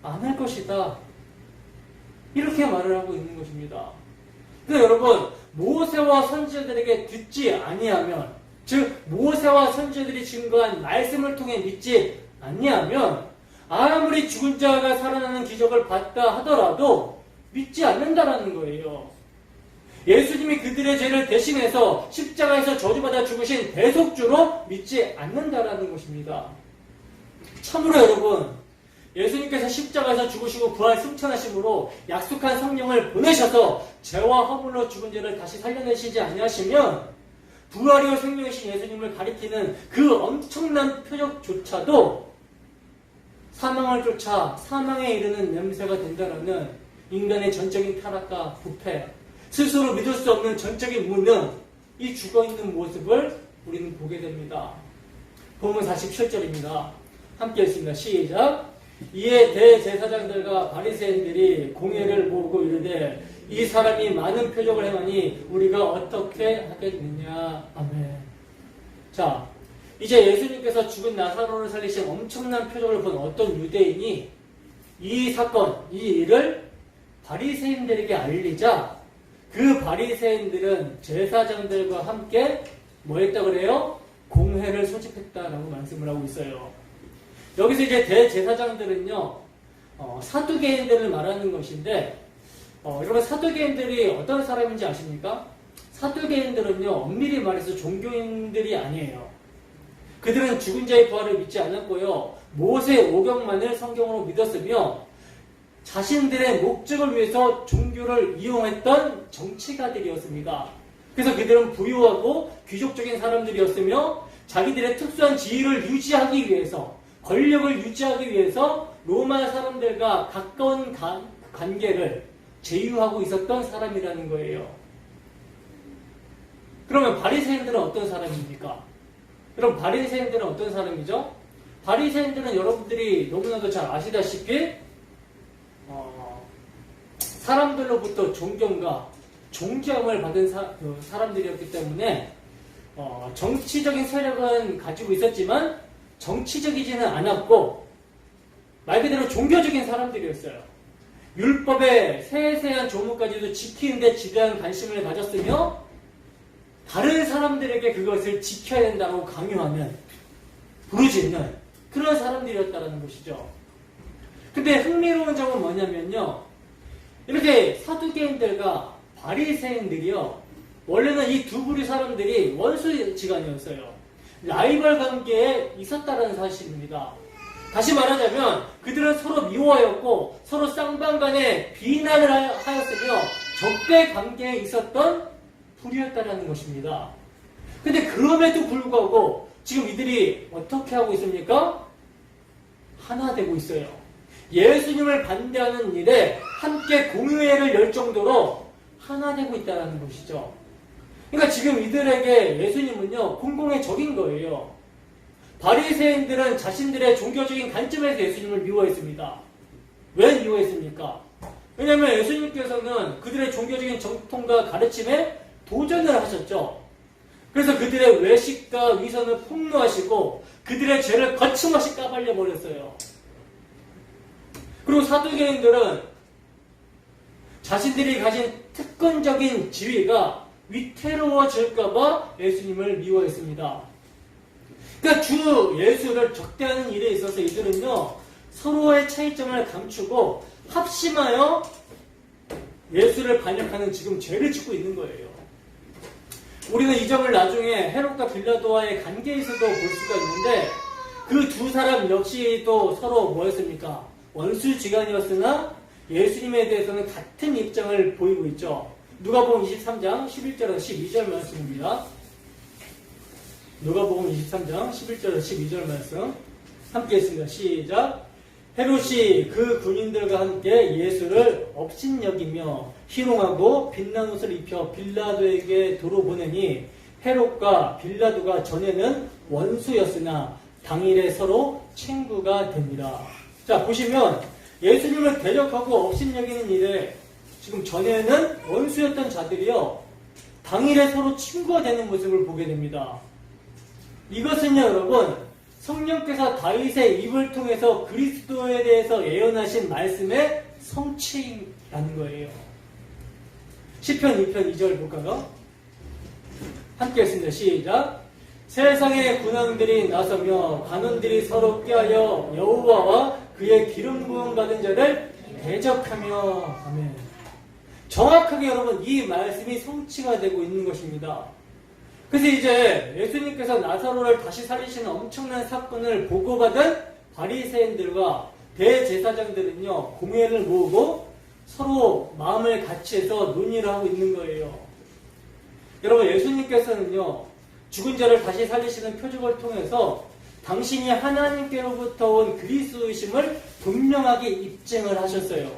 않을 것이다. 이렇게 말을 하고 있는 것입니다. 그래서 여러분, 모세와 선지자들에게 듣지 아니하면, 즉 모세와 선지자들이 증거한 말씀을 통해 믿지 아니하면 아무리 죽은 자가 살아나는 기적을 봤다 하더라도 믿지 않는다라는 거예요. 예수님이 그들의 죄를 대신해서 십자가에서 저주받아 죽으신 대속주로 믿지 않는다라는 것입니다. 참으로 여러분, 예수님께서 십자가에서 죽으시고 부활 승천하심으로 약속한 성령을 보내셔서 죄와 허물로 죽은 자를 다시 살려내시지 아니하시면 부활이요 생명이신 예수님을 가리키는 그 엄청난 표적조차도 사망을 쫓아 사망에 이르는 냄새가 된다라는 인간의 전적인 타락과 부패, 스스로 믿을 수 없는 전적인 무능, 이 죽어있는 모습을 우리는 보게 됩니다. 본문 47절입니다. 함께 읽습니다. 시작. 이에 대제사장들과 바리새인들이 공회를 모으고 이르되 이 사람이 많은 표적을 행하니 우리가 어떻게 하겠느냐. 아멘. 자, 이제 예수님께서 죽은 나사로를 살리신 엄청난 표적을 본 어떤 유대인이 이 사건, 이 일을 바리새인들에게 알리자 그 바리새인들은 제사장들과 함께 뭐 했다 그래요? 공회를 소집했다라고 말씀을 하고 있어요. 여기서 이제 대제사장들은요, 사두개인들을 말하는 것인데, 여러분 사두개인들이 어떤 사람인지 아십니까? 사두개인들은요, 엄밀히 말해서 종교인들이 아니에요. 그들은 죽은 자의 부활을 믿지 않았고요, 모세 오경만을 성경으로 믿었으며 자신들의 목적을 위해서 종교를 이용했던 정치가들이었습니다. 그래서 그들은 부유하고 귀족적인 사람들이었으며 자기들의 특수한 지위를 유지하기 위해서, 권력을 유지하기 위해서 로마 사람들과 가까운 관계를 제휴하고 있었던 사람이라는 거예요. 그러면 바리새인들은 어떤 사람입니까? 그럼 바리새인들은 어떤 사람이죠? 바리새인들은 여러분들이 너무나도 잘 아시다시피 사람들로부터 존경과 존경을 받은 사람들이었기 때문에 정치적인 세력은 가지고 있었지만 정치적이지는 않았고 말 그대로 종교적인 사람들이었어요. 율법의 세세한 조문까지도 지키는 데 지대한 관심을 가졌으며 다른 사람들에게 그것을 지켜야 된다고 강요하는, 부르짖는 그런 사람들이었다는 것이죠. 근데 흥미로운 점은 뭐냐면요, 이렇게 사두개인들과 바리새인들이요, 원래는 이 두 부류 사람들이 원수지간이었어요. 라이벌 관계에 있었다는 사실입니다. 다시 말하자면 그들은 서로 미워하였고 서로 쌍방간에 비난을 하였으며 적대 관계에 있었던 부류였다는 것입니다. 근데 그럼에도 불구하고 지금 이들이 어떻게 하고 있습니까? 하나 되고 있어요. 예수님을 반대하는 일에 함께 공의회를 열 정도로 하나 되고 있다는 것이죠. 그러니까 지금 이들에게 예수님은요, 공공의 적인 거예요. 바리새인들은 자신들의 종교적인 관점에서 예수님을 미워했습니다. 왜 미워했습니까? 왜냐하면 예수님께서는 그들의 종교적인 정통과 가르침에 도전을 하셨죠. 그래서 그들의 외식과 위선을 폭로하시고 그들의 죄를 거침없이 까발려 버렸어요. 그리고 사두개인들은 자신들이 가진 특권적인 지위가 위태로워질까봐 예수님을 미워했습니다. 그러니까 주 예수를 적대하는 일에 있어서 이들은요, 서로의 차이점을 감추고 합심하여 예수를 반역하는 지금 죄를 짓고 있는 거예요. 우리는 이 점을 나중에 헤롯과 빌라도와의 관계에서도 볼 수가 있는데 그 두 사람 역시도 서로 뭐였습니까? 원수지간이었으나 예수님에 대해서는 같은 입장을 보이고 있죠. 누가복음 23장 11절에서 12절 말씀입니다. 누가복음 23장 11절에서 12절 말씀 함께 했습니다. 시작. 헤롯이 그 군인들과 함께 예수를 업신여기며 희롱하고 빛난 옷을 입혀 빌라도에게 도로 보내니 헤롯과 빌라도가 전에는 원수였으나 당일에 서로 친구가 됩니다. 자, 보시면 예수님을 대적하고 업신여기는 일에 지금 전에는 원수였던 자들이요, 당일에 서로 친구가 되는 모습을 보게 됩니다. 이것은요, 여러분, 성령께서 다윗의 입을 통해서 그리스도에 대해서 예언하신 말씀의 성취라는 거예요. 시편 2편 2절 볼까요? 함께 했습니다. 시작. 세상의 군왕들이 나서며 관원들이 서로 꾀하여 여호와와 그의 기름 부음 받은 자를 대적하며. 아멘. 정확하게 여러분 이 말씀이 성취가 되고 있는 것입니다. 그래서 이제 예수님께서 나사로를 다시 살리시는 엄청난 사건을 보고받은 바리새인들과 대제사장들은요, 공회를 모으고 서로 마음을 같이 해서 논의를 하고 있는 거예요. 여러분, 예수님께서는요, 죽은 자를 다시 살리시는 표적을 통해서 당신이 하나님께로부터 온 그리스도이심을 분명하게 입증을 하셨어요.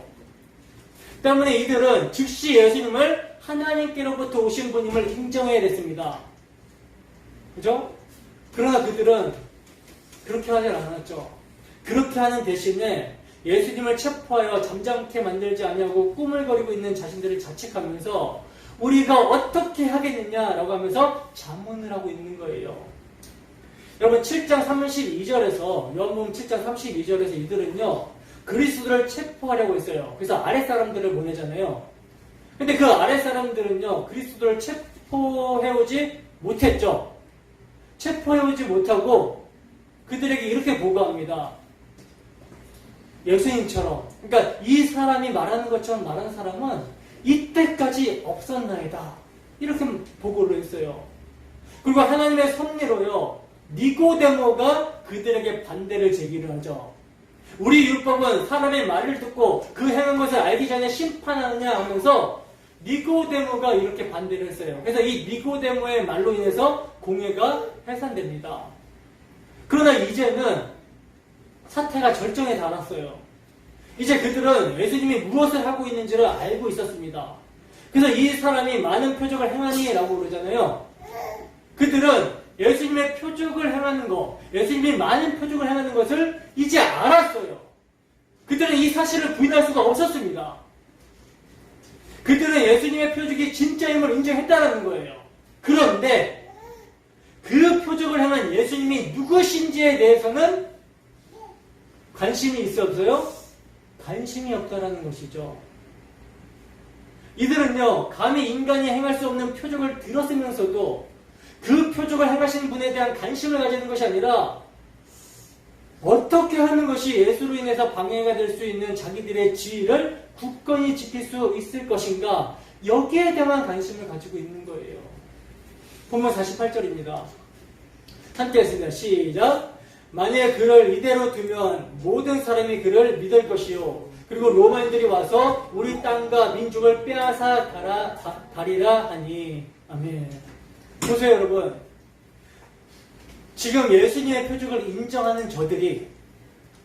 때문에 이들은 즉시 예수님을 하나님께로부터 오신 분임을 인정해야 됐습니다. 그죠? 그러나 그들은 그렇게 하지 않았죠. 그렇게 하는 대신에 예수님을 체포하여 잠잠케 만들지 아니하고 꾸물거리고 있는 자신들을 자책하면서 우리가 어떻게 하겠느냐라고 하면서 자문을 하고 있는 거예요. 여러분 7장 32절에서 요한복음 7장 32절에서 이들은요, 그리스도를 체포하려고 했어요. 그래서 아랫사람들을 보내잖아요. 근데 그 아랫사람들은요, 그리스도를 체포해오지 못했죠. 체포해오지 못하고 그들에게 이렇게 보고합니다. 예수님처럼, 그러니까 이 사람이 말하는 것처럼 말하는 사람은 이때까지 없었나이다. 이렇게 보고를 했어요. 그리고 하나님의 섭리로요, 니고데모가 그들에게 반대를 제기를 하죠. 우리 율법은 사람의 말을 듣고 그 행한 것을 알기 전에 심판하느냐 하면서 니고데모가 이렇게 반대를 했어요. 그래서 이 니고데모의 말로 인해서 공회가 해산됩니다. 그러나 이제는 사태가 절정에 달았어요. 이제 그들은 예수님이 무엇을 하고 있는지를 알고 있었습니다. 그래서 이 사람이 많은 표적을 행하니 라고 그러잖아요. 그들은 예수님의 표적을 행하는 것, 예수님이 많은 표적을 행하는 것을 이제 알았어요. 그들은 이 사실을 부인할 수가 없었습니다. 그들은 예수님의 표적이 진짜임을 인정했다는 거예요. 그런데 그 표적을 행한 예수님이 누구신지에 대해서는 관심이 있어 없어요? 관심이 없다라는 것이죠. 이들은요, 감히 인간이 행할 수 없는 표적을 들었으면서도 그 표적을 행하신 분에 대한 관심을 가지는 것이 아니라 어떻게 하는 것이 예수로 인해서 방해가 될 수 있는 자기들의 지위를 굳건히 지킬 수 있을 것인가, 여기에 대한 관심을 가지고 있는 거예요. 본문 48절입니다. 함께 했습니다. 시작. 만일 그를 이대로 두면 모든 사람이 그를 믿을 것이요, 그리고 로마인들이 와서 우리 땅과 민족을 빼앗아 가리라 하니. 아멘. 보세요, 여러분. 지금 예수님의 표적을 인정하는 저들이,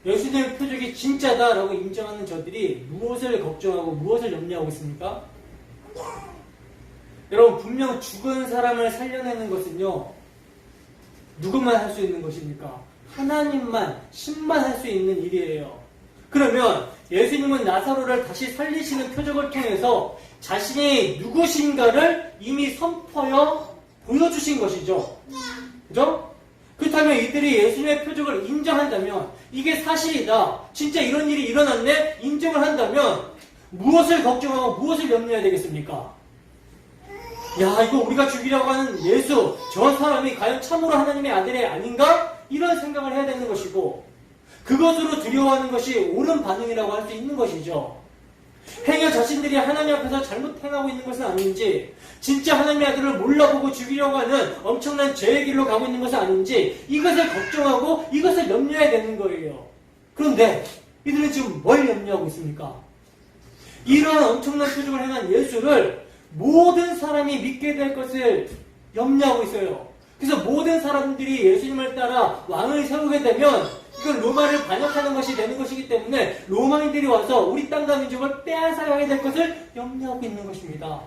예수님의 표적이 진짜다라고 인정하는 저들이 무엇을 걱정하고 무엇을 염려하고 있습니까? 여러분, 분명 죽은 사람을 살려내는 것은요, 누구만 할 수 있는 것입니까? 하나님만, 신만 할 수 있는 일이에요. 그러면 예수님은 나사로를 다시 살리시는 표적을 통해서 자신이 누구신가를 이미 선포하여 보여주신 것이죠. 그죠? 그렇다면 이들이 예수님의 표적을 인정한다면, 이게 사실이다, 진짜 이런 일이 일어났네, 인정을 한다면 무엇을 걱정하고 무엇을 염려해야 되겠습니까? 야, 이거 우리가 죽이려고 하는 예수, 저 사람이 과연 참으로 하나님의 아들이 아닌가? 이런 생각을 해야 되는 것이고, 그것으로 두려워하는 것이 옳은 반응이라고 할 수 있는 것이죠. 행여 자신들이 하나님 앞에서 잘못 행하고 있는 것은 아닌지, 진짜 하나님의 아들을 몰라보고 죽이려고 하는 엄청난 죄의 길로 가고 있는 것은 아닌지, 이것을 걱정하고 이것을 염려해야 되는 거예요. 그런데 이들은 지금 뭘 염려하고 있습니까? 이러한 엄청난 표적을 행한 예수를 모든 사람이 믿게 될 것을 염려하고 있어요. 그래서 모든 사람들이 예수님을 따라 왕을 세우게 되면 이건 로마를 반역하는 것이 되는 것이기 때문에 로마인들이 와서 우리 땅과 민족을 빼앗아가게 될 것을 염려하고 있는 것입니다.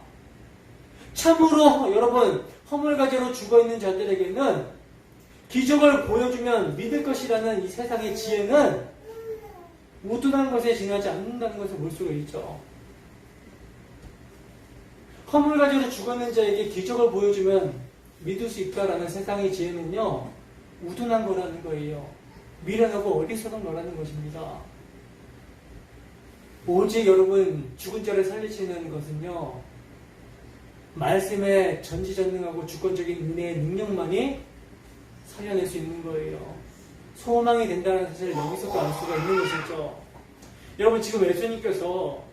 참으로 여러분, 허물가지로 죽어있는 자들에게는 기적을 보여주면 믿을 것이라는 이 세상의 지혜는 우둔한 것에 지나지 않는다는 것을 볼 수가 있죠. 허물가지로 죽었는 자에게 기적을 보여주면 믿을 수 있다라는 세상의 지혜는요, 우둔한 거라는 거예요. 미련하고 어리석은 거라는 것입니다. 오직 여러분, 죽은 자를 살리시는 것은요, 말씀의 전지전능하고 주권적인 은혜의 능력만이 살려낼 수 있는 거예요. 소망이 된다는 사실을 여기서도 알 수가 있는 것이죠. 여러분, 지금 예수님께서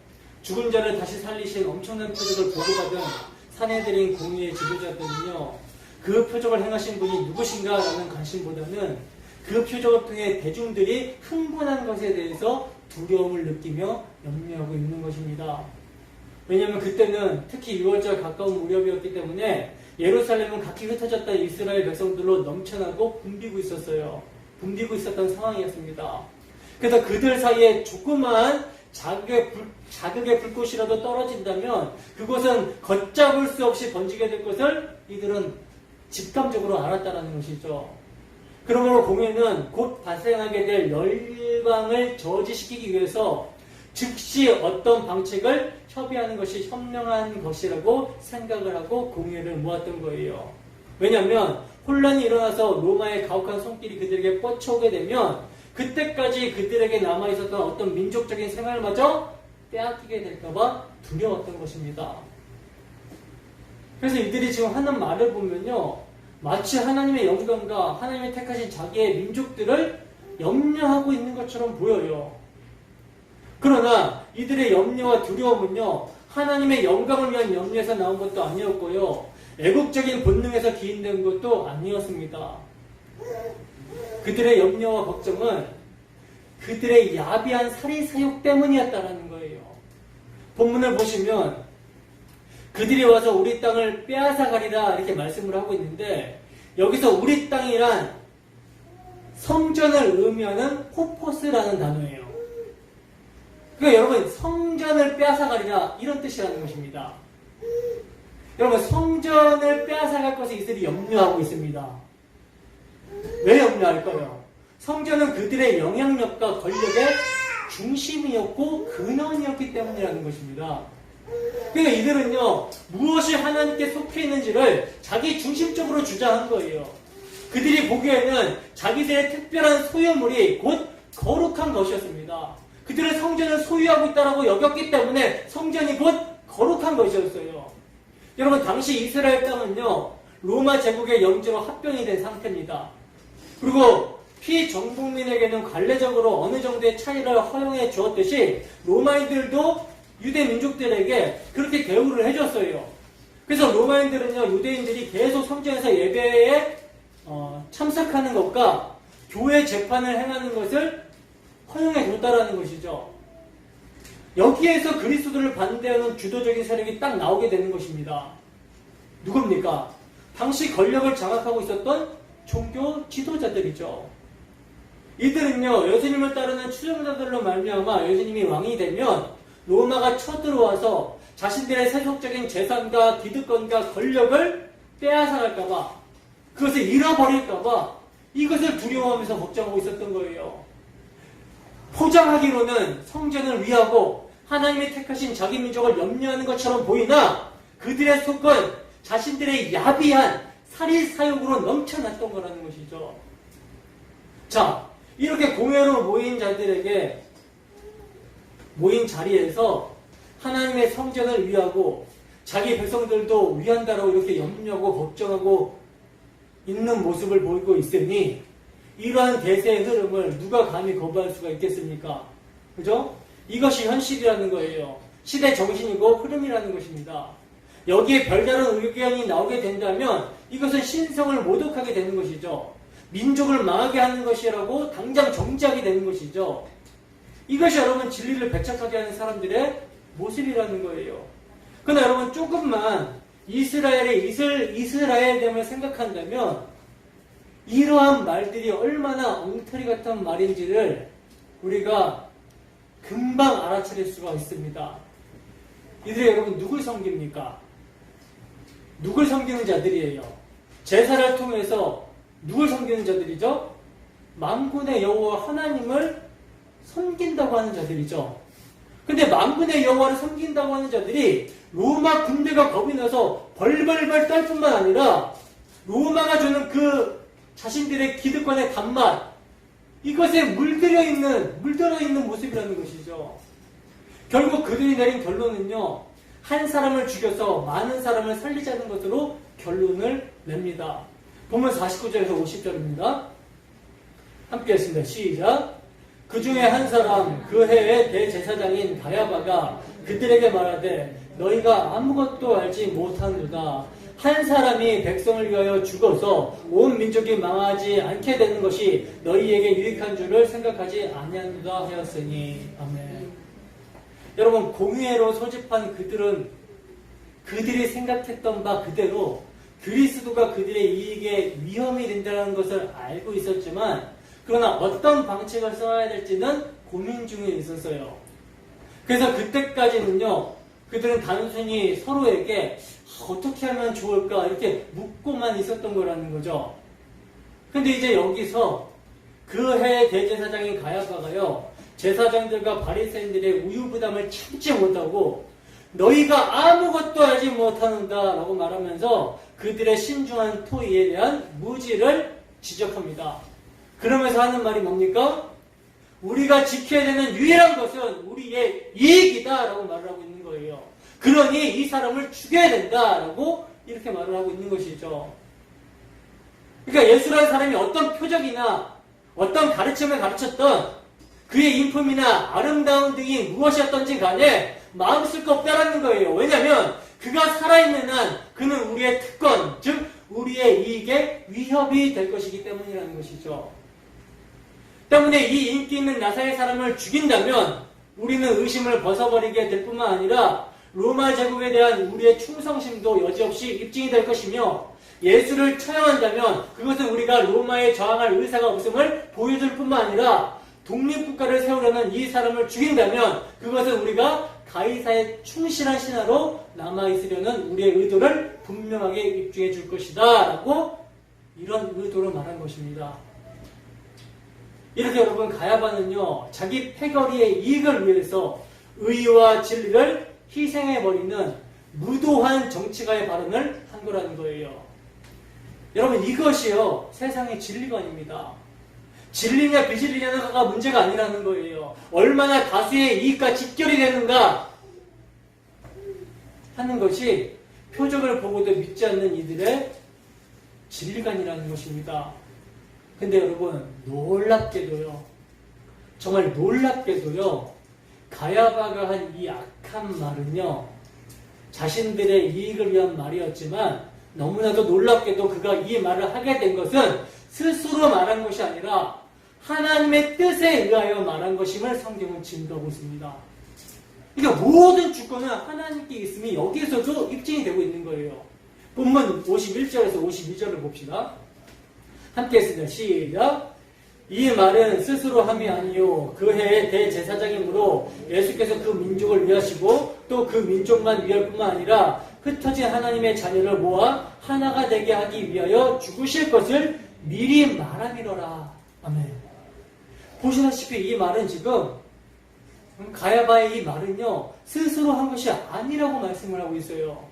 죽은 자를 다시 살리신 엄청난 표적을 보고받은 사내들인 공의의 지도자들은요, 그 표적을 행하신 분이 누구신가라는 관심보다는 그 표적을 통해 대중들이 흥분한 것에 대해서 두려움을 느끼며 염려하고 있는 것입니다. 왜냐하면 그때는 특히 6월절 가까운 무렵이었기 때문에 예루살렘은 각기 흩어졌다 이스라엘 백성들로 넘쳐나고 붐비고 있었어요. 붐비고 있었던 상황이었습니다. 그래서 그들 사이에 조그마한 자극의 불꽃이라도 떨어진다면 그것은 걷잡을 수 없이 번지게 될 것을 이들은 직감적으로 알았다는 것이죠. 그러므로 공회는 곧 발생하게 될 열방을 저지시키기 위해서 즉시 어떤 방책을 협의하는 것이 현명한 것이라고 생각을 하고 공회를 모았던 거예요. 왜냐하면 혼란이 일어나서 로마의 가혹한 손길이 그들에게 뻗쳐오게 되면 그때까지 그들에게 남아있었던 어떤 민족적인 생활마저 빼앗기게 될까봐 두려웠던 것입니다. 그래서 이들이 지금 하는 말을 보면요, 마치 하나님의 영광과 하나님의 택하신 자기의 민족들을 염려하고 있는 것처럼 보여요. 그러나 이들의 염려와 두려움은요, 하나님의 영광을 위한 염려에서 나온 것도 아니었고요, 애국적인 본능에서 기인된 것도 아니었습니다. 그들의 염려와 걱정은 그들의 야비한 살인사욕 때문이었다라는 거예요. 본문을 보시면 그들이 와서 우리 땅을 빼앗아가리라 이렇게 말씀을 하고 있는데, 여기서 우리 땅이란 성전을 의미하는 호포스라는 단어예요. 그러니까 여러분, 성전을 빼앗아가리라 이런 뜻이라는 것입니다. 여러분, 성전을 빼앗아갈 것을 이들이 염려하고 있습니다. 왜 염려할까요? 성전은 그들의 영향력과 권력의 중심이었고 근원이었기 때문이라는 것입니다. 그러니까 이들은요, 무엇이 하나님께 속해 있는지를 자기 중심적으로 주장한 거예요. 그들이 보기에는 자기들의 특별한 소유물이 곧 거룩한 것이었습니다. 그들은 성전을 소유하고 있다고 여겼기 때문에 성전이 곧 거룩한 것이었어요. 여러분, 당시 이스라엘 땅은요, 로마 제국의 영지로 합병이 된 상태입니다. 그리고 피정복민에게는 관례적으로 어느 정도의 차이를 허용해 주었듯이 로마인들도 유대 민족들에게 그렇게 대우를 해줬어요. 그래서 로마인들은요, 유대인들이 계속 성전에서 예배에 참석하는 것과 교회 재판을 행하는 것을 허용해 줬다라는 것이죠. 여기에서 그리스도를 반대하는 주도적인 세력이 딱 나오게 되는 것입니다. 누굽니까? 당시 권력을 장악하고 있었던 종교 지도자들이죠. 이들은요, 예수님을 따르는 추종자들로 말미암아 예수님이 왕이 되면 로마가 쳐들어와서 자신들의 세속적인 재산과 기득권과 권력을 빼앗아갈까봐, 그것을 잃어버릴까봐 이것을 두려워하면서 걱정하고 있었던 거예요. 포장하기로는 성전을 위하고 하나님이 택하신 자기 민족을 염려하는 것처럼 보이나 그들의 속은 자신들의 야비한 살인사욕으로 넘쳐났던 거라는 것이죠. 자, 이렇게 공회로 모인 자리에서 하나님의 성전을 위하고 자기 백성들도 위한다라고 이렇게 염려하고 걱정하고 있는 모습을 보이고 있으니, 이러한 대세의 흐름을 누가 감히 거부할 수가 있겠습니까? 그죠? 이것이 현실이라는 거예요. 시대 정신이고 흐름이라는 것입니다. 여기에 별다른 의견이 나오게 된다면 이것은 신성을 모독하게 되는 것이죠. 민족을 망하게 하는 것이라고 당장 정지하게 되는 것이죠. 이것이 여러분 진리를 배척하게 하는 사람들의 모습이라는 거예요. 그러나 여러분, 조금만 이스라엘의 이스라엘됨을 생각한다면 이러한 말들이 얼마나 엉터리 같은 말인지를 우리가 금방 알아차릴 수가 있습니다. 이들이 여러분 누굴 섬깁니까? 누굴 섬기는 자들이에요? 제사를 통해서 누굴 섬기는 자들이죠? 만군의 여호와 하나님을 섬긴다고 하는 자들이죠. 근데 만군의 여호와를 섬긴다고 하는 자들이 로마 군대가 겁이 나서 벌벌벌 떨 뿐만 아니라 로마가 주는 그 자신들의 기득권의 단맛, 이것에 물들어 있는 모습이라는 것이죠. 결국 그들이 내린 결론은요, 한 사람을 죽여서 많은 사람을 살리자는 것으로 결론을 냅니다. 본문 49절에서 50절입니다. 함께 했습니다. 시작. 그 중에 한 사람, 그 해의 대제사장인 가야바가 그들에게 말하되 너희가 아무것도 알지 못하는도다. 한 사람이 백성을 위하여 죽어서 온 민족이 망하지 않게 되는 것이 너희에게 유익한 줄을 생각하지 아니하는도다 하였으니. 아멘. 여러분, 공의회로 소집한 그들은 그들이 생각했던 바 그대로 그리스도가 그들의 이익에 위험이 된다는 것을 알고 있었지만, 그러나 어떤 방책을 써야 될지는 고민 중에 있었어요. 그래서 그때까지는요, 그들은 단순히 서로에게 어떻게 하면 좋을까 이렇게 묻고만 있었던 거라는 거죠. 근데 이제 여기서 그 해 대제사장인 가야바가요, 제사장들과 바리새인들의 우유부담을 참지 못하고 너희가 아무것도 알지 못하는다 라고 말하면서 그들의 신중한 토의에 대한 무지를 지적합니다. 그러면서 하는 말이 뭡니까? 우리가 지켜야 되는 유일한 것은 우리의 이익이다 라고 말을 하고 있는 거예요. 그러니 이 사람을 죽여야 된다 라고 이렇게 말을 하고 있는 것이죠. 그러니까 예수라는 사람이 어떤 표적이나 어떤 가르침을 가르쳤던 그의 인품이나 아름다운 등이 무엇이었던지 간에 마음 쓸 거 없다라는 거예요. 왜냐하면 그가 살아있는 한 그는 우리의 특권, 즉 우리의 이익에 위협이 될 것이기 때문이라는 것이죠. 때문에 이 인기 있는 나사렛 사람을 죽인다면 우리는 의심을 벗어버리게 될 뿐만 아니라 로마 제국에 대한 우리의 충성심도 여지없이 입증이 될 것이며, 예수를 처형한다면 그것은 우리가 로마에 저항할 의사가 없음을 보여줄 뿐만 아니라 독립국가를 세우려는 이 사람을 죽인다면 그것은 우리가 가이사의 충실한 신하로 남아있으려는 우리의 의도를 분명하게 입증해 줄 것이다 라고 이런 의도로 말한 것입니다. 이렇게 여러분, 가야바는요 자기 패거리의 이익을 위해서 의와 진리를 희생해버리는 무도한 정치가의 발언을 한 거라는 거예요. 여러분, 이것이요 세상의 진리관입니다. 진리냐 비진리냐가 문제가 아니라는 거예요. 얼마나 다수의 이익과 직결이 되는가 하는 것이 표적을 보고도 믿지 않는 이들의 진리관이라는 것입니다. 근데 여러분, 놀랍게도요, 정말 놀랍게도요, 가야바가 한 이 악한 말은요 자신들의 이익을 위한 말이었지만, 너무나도 놀랍게도 그가 이 말을 하게 된 것은 스스로 말한 것이 아니라 하나님의 뜻에 의하여 말한 것임을 성경은 증거하고 있습니다. 그러니까 모든 주권은 하나님께 있음이 여기에서도 입증이 되고 있는 거예요. 본문 51절에서 52절을 봅시다. 함께 했습니다. 시작. 이 말은 스스로 함이 아니요 그 해의 대제사장이므로 예수께서 그 민족을 위하시고 또 그 민족만 위할 뿐만 아니라 흩어진 하나님의 자녀를 모아 하나가 되게 하기 위하여 죽으실 것을 미리 말함이로라. 아멘. 보시다시피 이 말은 지금, 가야바의 이 말은요 스스로 한 것이 아니라고 말씀을 하고 있어요.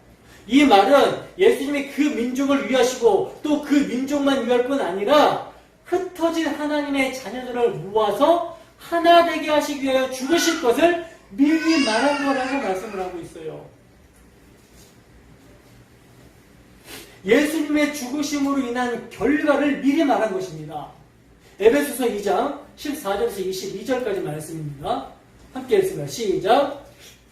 이 말은 예수님이 그 민족을 위하시고 또 그 민족만 위할 뿐 아니라 흩어진 하나님의 자녀들을 모아서 하나 되게 하시기 위하여 죽으실 것을 미리 말한 거라고 말씀을 하고 있어요. 예수님의 죽으심으로 인한 결과를 미리 말한 것입니다. 에베소서 2장 14절에서 22절까지 말씀입니다. 함께 읽습니다. 시작.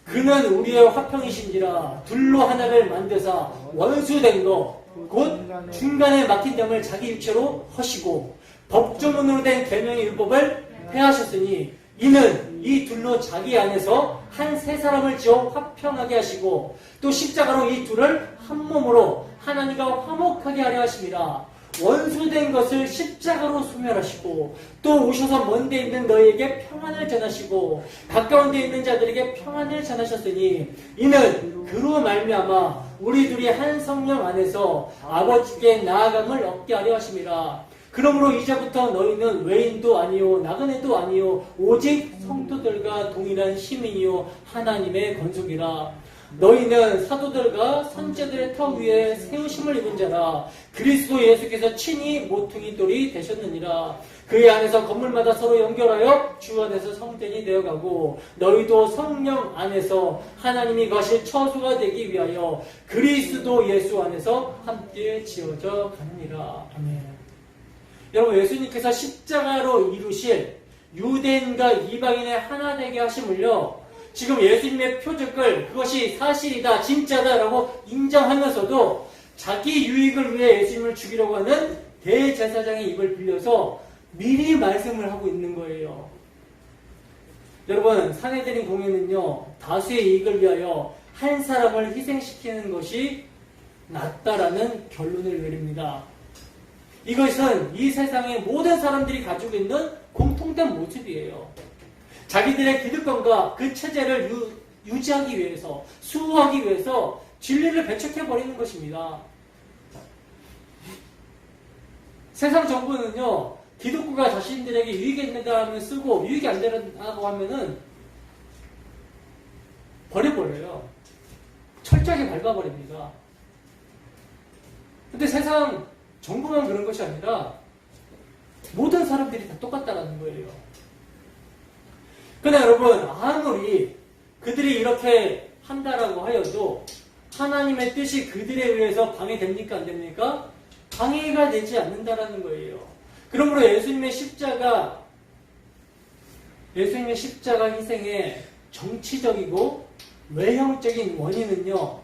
그는 우리의 화평이신지라 둘로 하나를 만드사 원수된 것 곧 중간에 막힌 점을 자기 육체로 허시고 법조문으로 된 계명의 율법을 폐하셨으니 이는 이 둘로 자기 안에서 한 세 사람을 지어 화평하게 하시고 또 십자가로 이 둘을 한 몸으로 하나님과 화목하게 하려 하심이라. 원수된 것을 십자가로 소멸하시고 또 오셔서 먼 데 있는 너희에게 평안을 전하시고 가까운 데 있는 자들에게 평안을 전하셨으니 이는 그로 말미암아 우리 둘이 한 성령 안에서 아버지께 나아감을 얻게 하려 하심이라. 그러므로 이제부터 너희는 외인도 아니요 나그네도 아니요 오직 성도들과 동일한 시민이요 하나님의 건속이라. 너희는 사도들과 선지자들의 터 위에 세우심을 입은 자라. 그리스도 예수께서 친히 모퉁이 돌이 되셨느니라. 그의 안에서 건물마다 서로 연결하여 주 안에서 성전이 되어가고 너희도 성령 안에서 하나님이 거실 처소가 되기 위하여 그리스도 예수 안에서 함께 지어져 가느니라. 아멘. 여러분, 예수님께서 십자가로 이루실 유대인과 이방인의 하나 되게 하심을요 지금 예수님의 표적을 그것이 사실이다, 진짜다라고 인정하면서도 자기 유익을 위해 예수님을 죽이려고 하는 대제사장의 입을 빌려서 미리 말씀을 하고 있는 거예요. 여러분, 산헤드린 공회는요 다수의 이익을 위하여 한 사람을 희생시키는 것이 낫다라는 결론을 내립니다. 이것은 이 세상의 모든 사람들이 가지고 있는 공통된 모습이에요. 자기들의 기득권과 그 체제를 유지하기 위해서, 수호하기 위해서 진리를 배척해버리는 것입니다. 세상 정부는요, 기득권가 자신들에게 유익이 있는다면 쓰고 유익이 안 된다고 하면은 버려버려요. 철저하게 밟아버립니다. 근데 세상 정부만 그런 것이 아니라 모든 사람들이 다 똑같다라는 거예요. 그러나 여러분, 아무리 그들이 이렇게 한다라고 하여도 하나님의 뜻이 그들에 의해서 방해됩니까? 안 됩니까? 방해가 되지 않는다라는 거예요. 그러므로 예수님의 십자가 예수님의 십자가 희생의 정치적이고 외형적인 원인은요,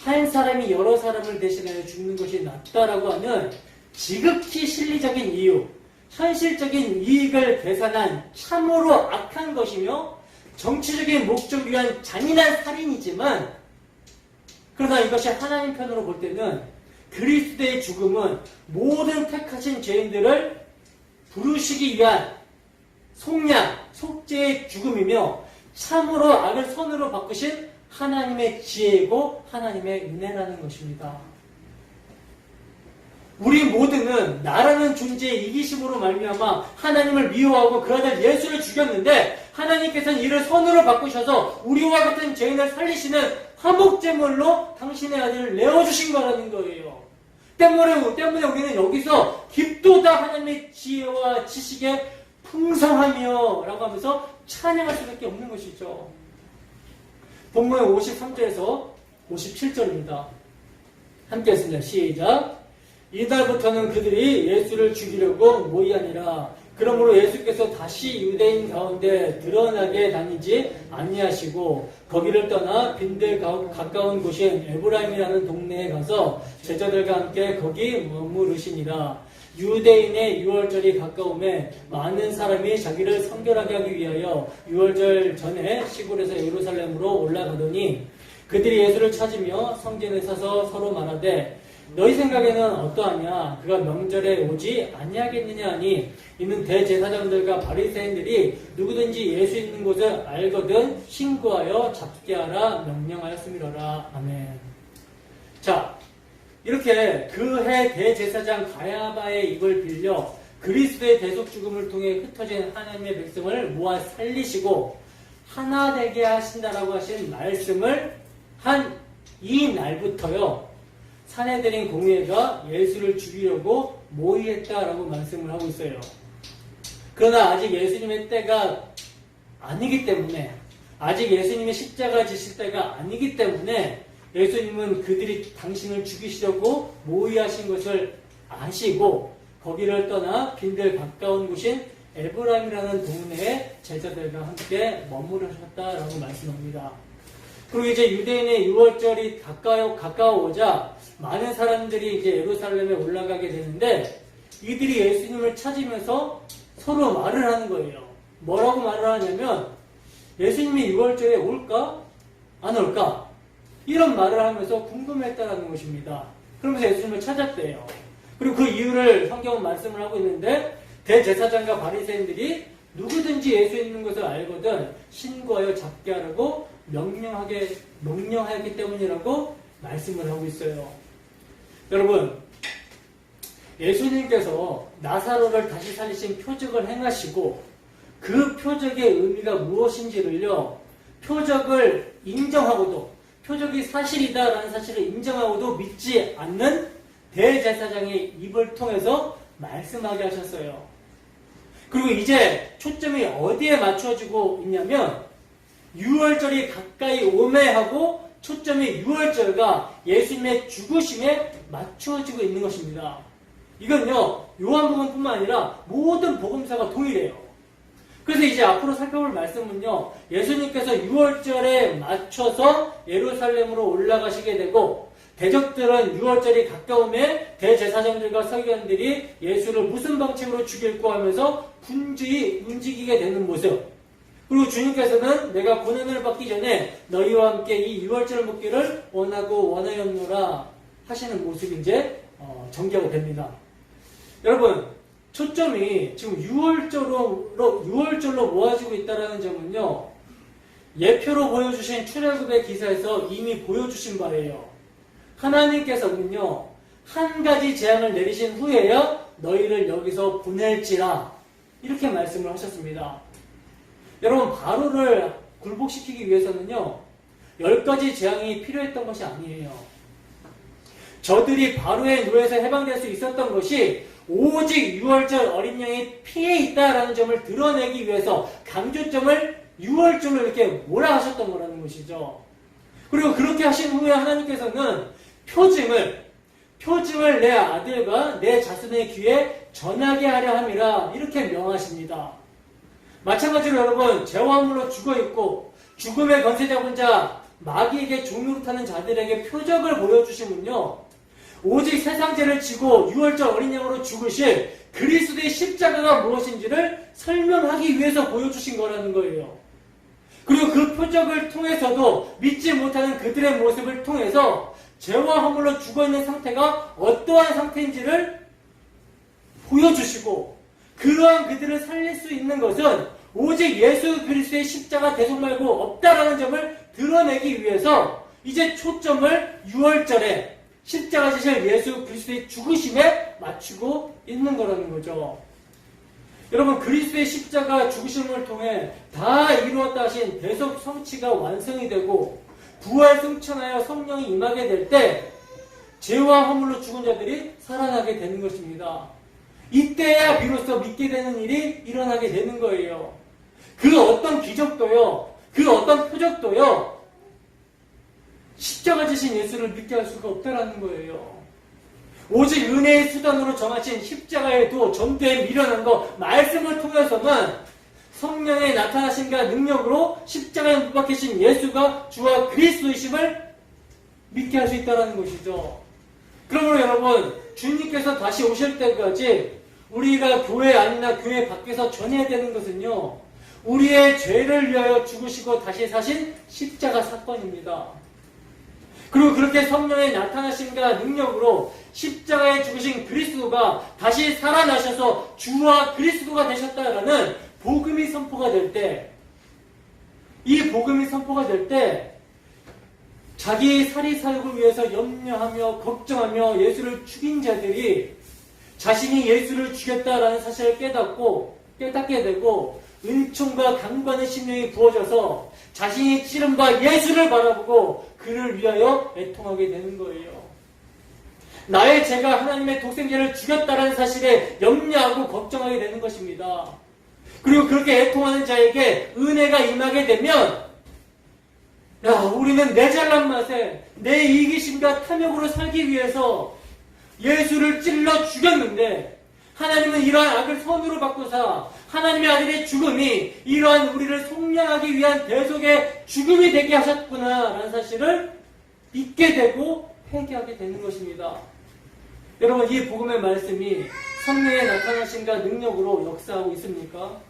한 사람이 여러 사람을 대신하여 죽는 것이 낫다라고 하는 지극히 실리적인 이유, 현실적인 이익을 계산한 참으로 악한 것이며 정치적인 목적을 위한 잔인한 살인이지만, 그러나 이것이 하나님 편으로 볼 때는 그리스도의 죽음은 모든 택하신 죄인들을 부르시기 위한 속량, 속죄의 죽음이며 참으로 악을 선으로 바꾸신 하나님의 지혜이고 하나님의 은혜라는 것입니다. 우리 모두는 나라는 존재의 이기심으로 말미암아 하나님을 미워하고 그 아들 예수를 죽였는데, 하나님께서는 이를 선으로 바꾸셔서 우리와 같은 죄인을 살리시는 화목제물로 당신의 아들을 내어주신 거라는 거예요. 때문에 우리는 여기서 깊도다 하나님의 지혜와 지식에 풍성하며 라고 하면서 찬양할 수밖에 없는 것이죠. 본문의 53절에서 57절입니다. 함께 했습니다. 시작. 이달부터는 그들이 예수를 죽이려고 모이하니라. 그러므로 예수께서 다시 유대인 가운데 드러나게 다니지 아니하시고 거기를 떠나 빈들 가까운 곳인 에브라임이라는 동네에 가서 제자들과 함께 거기 머무르시니라. 유대인의 유월절이 가까움에 많은 사람이 자기를 성결하게 하기 위하여 유월절 전에 시골에서 예루살렘으로 올라가더니 그들이 예수를 찾으며 성전에 서서 서로 말하되 너희 생각에는 어떠하냐? 그가 명절에 오지 아니하겠느냐 하니 이는 대제사장들과 바리새인들이 누구든지 예수 있는 곳을 알거든 신고하여 잡게 하라 명령하였음이로라. 아멘. 자, 이렇게 그 해 대제사장 가야바의 입을 빌려 그리스도의 대속 죽음을 통해 흩어진 하나님의 백성을 모아 살리시고 하나 되게 하신다라고 하신 말씀을 한 이 날부터요, 산헤드린 공회가 예수를 죽이려고 모의했다라고 말씀을 하고 있어요. 그러나 아직 예수님의 때가 아니기 때문에, 아직 예수님의 십자가 지실 때가 아니기 때문에 예수님은 그들이 당신을 죽이시려고 모의하신 것을 아시고 거기를 떠나 빈들 가까운 곳인 에브라임이라는 동네에 제자들과 함께 머무르셨다라고 말씀합니다. 그리고 이제 유대인의 유월절이 가까워오자 많은 사람들이 이제 예루살렘에 올라가게 되는데, 이들이 예수님을 찾으면서 서로 말을 하는 거예요. 뭐라고 말을 하냐면 예수님이 유월절에 올까? 안 올까? 이런 말을 하면서 궁금했다라는 것입니다. 그러면서 예수님을 찾았대요. 그리고 그 이유를 성경은 말씀을 하고 있는데, 대제사장과 바리새인들이 누구든지 예수 있는 것을 알거든 신고하여 잡게 하라고 명령하였기 때문이라고 말씀을 하고 있어요. 여러분, 예수님께서 나사로를 다시 살리신 표적을 행하시고 그 표적의 의미가 무엇인지를요, 표적을 인정하고도, 표적이 사실이다라는 사실을 인정하고도 믿지 않는 대제사장의 입을 통해서 말씀하게 하셨어요. 그리고 이제 초점이 어디에 맞춰지고 있냐면 유월절이 가까이 오매 하고 초점이 유월절과 예수님의 죽으심에 맞춰지고 있는 것입니다. 이건요, 요한복음뿐만 아니라 모든 복음서가 동일해요. 그래서 이제 앞으로 살펴볼 말씀은요, 예수님께서 유월절에 맞춰서 예루살렘으로 올라가시게 되고 대적들은 유월절이 가까움에 대제사장들과 서기관들이 예수를 무슨 방식으로 죽일까 하면서 분주히 움직이게 되는 모습, 그리고 주님께서는 내가 고난을 받기 전에 너희와 함께 이 유월절을 먹기를 원하였노라 하시는 모습이 이제 전개가 됩니다. 여러분, 초점이 지금 유월절로 모아지고 있다는 점은요, 예표로 보여주신 출애굽의 기사에서 이미 보여주신 바예요. 하나님께서는요, 한 가지 재앙을 내리신 후에야 너희를 여기서 보낼지라 이렇게 말씀을 하셨습니다. 여러분, 바로를 굴복시키기 위해서는요, 10가지 재앙이 필요했던 것이 아니에요. 저들이 바로의 노예에서 해방될 수 있었던 것이 오직 유월절 어린 양이 피해 있다라는 점을 드러내기 위해서 강조점을 유월절로 이렇게 몰아가셨던 거라는 것이죠. 그리고 그렇게 하신 후에 하나님께서는 표징을 내 아들과 내 자손의 귀에 전하게 하려 함이라 이렇게 명하십니다. 마찬가지로 여러분, 죄와 허물로 죽어있고 죽음의 권세 잡은 자 마귀에게 종노릇하는 자들에게 표적을 보여주시면요, 오직 세상 죄를 지고 유월절 어린 양으로 죽으실 그리스도의 십자가가 무엇인지를 설명하기 위해서 보여주신 거라는 거예요. 그리고 그 표적을 통해서도 믿지 못하는 그들의 모습을 통해서 죄와 허물로 죽어있는 상태가 어떠한 상태인지를 보여주시고, 그러한 그들을 살릴 수 있는 것은 오직 예수 그리스도의 십자가 대속 말고 없다라는 점을 드러내기 위해서 이제 초점을 유월절에 십자가 지실 예수 그리스도의 죽으심에 맞추고 있는 거라는 거죠. 여러분, 그리스도의 십자가 죽으심을 통해 다 이루었다 하신 대속 성취가 완성이 되고 부활 승천하여 성령이 임하게 될 때 죄와 허물로 죽은 자들이 살아나게 되는 것입니다. 이때야 비로소 믿게 되는 일이 일어나게 되는 거예요. 그 어떤 기적도요, 그 어떤 표적도요, 십자가 지신 예수를 믿게 할 수가 없다라는 거예요. 오직 은혜의 수단으로 정하신 십자가의 도, 전도에 미련한 것, 말씀을 통해서만 성령의 나타나심과 능력으로 십자가에 못 박히신 예수가 주와 그리스도이심을 믿게 할 수 있다는 것이죠. 그러므로 여러분, 주님께서 다시 오실 때까지 우리가 교회 안이나 교회 밖에서 전해야 되는 것은요, 우리의 죄를 위하여 죽으시고 다시 사신 십자가 사건입니다. 그리고 그렇게 성령의 나타나심과 능력으로 십자가에 죽으신 그리스도가 다시 살아나셔서 주와 그리스도가 되셨다라는 복음이 선포가 될 때, 이 복음이 선포가 될 때 자기 사리사욕을 위해서 염려하며 걱정하며 예수를 죽인 자들이 자신이 예수를 죽였다라는 사실을 깨닫게 되고 은총과 강구하는 심령이 부어져서 자신이 찌른 바 예수를 바라보고 그를 위하여 애통하게 되는 거예요. 나의 죄가 하나님의 독생자를 죽였다는 사실에 염려하고 걱정하게 되는 것입니다. 그리고 그렇게 애통하는 자에게 은혜가 임하게 되면, 야, 우리는 내 잘난 맛에 내 이기심과 탐욕으로 살기 위해서 예수를 찔러 죽였는데 하나님은 이러한 악을 선으로 바꾸사 하나님의 아들의 죽음이 이러한 우리를 속량하기 위한 대속의 죽음이 되게 하셨구나 라는 사실을 믿게 되고 회개하게 되는 것입니다. 여러분, 이 복음의 말씀이 성령의 나타나심과 능력으로 역사하고 있습니까?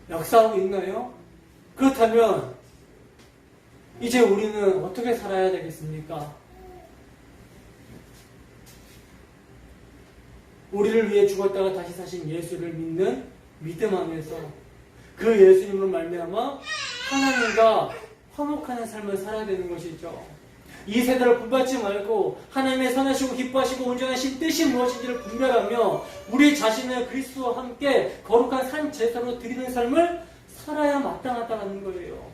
역사하고 있나요? 그렇다면 이제 우리는 어떻게 살아야 되겠습니까? 우리를 위해 죽었다가 다시 사신 예수를 믿는 믿음 안에서 그 예수님으로 말미암아 하나님과 화목하는 삶을 살아야 되는 것이죠. 이 세대를 분받지 말고 하나님의 선하시고 기뻐하시고 온전하신 뜻이 무엇인지를 분별하며 우리 자신을 그리스도와 함께 거룩한 산 제사로 드리는 삶을 살아야 마땅하다는 거예요.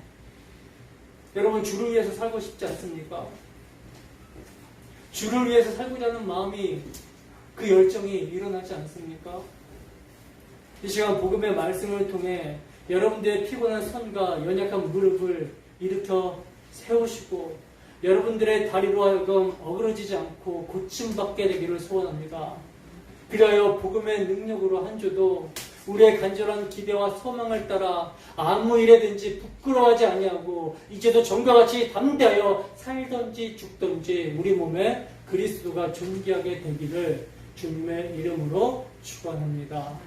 여러분, 주를 위해서 살고 싶지 않습니까? 주를 위해서 살고자 하는 마음이, 그 열정이 일어나지 않습니까? 이 시간 복음의 말씀을 통해 여러분들의 피곤한 손과 연약한 무릎을 일으켜 세우시고 여러분들의 다리로 하여금 어그러지지 않고 고침받게 되기를 소원합니다. 그리하여 복음의 능력으로 한 주도 우리의 간절한 기대와 소망을 따라 아무 일에든지 부끄러워하지 아니하고 이제도 전과 같이 담대하여 살든지 죽든지 우리 몸에 그리스도가 존귀하게 되기를 주님의 이름으로 축원합니다.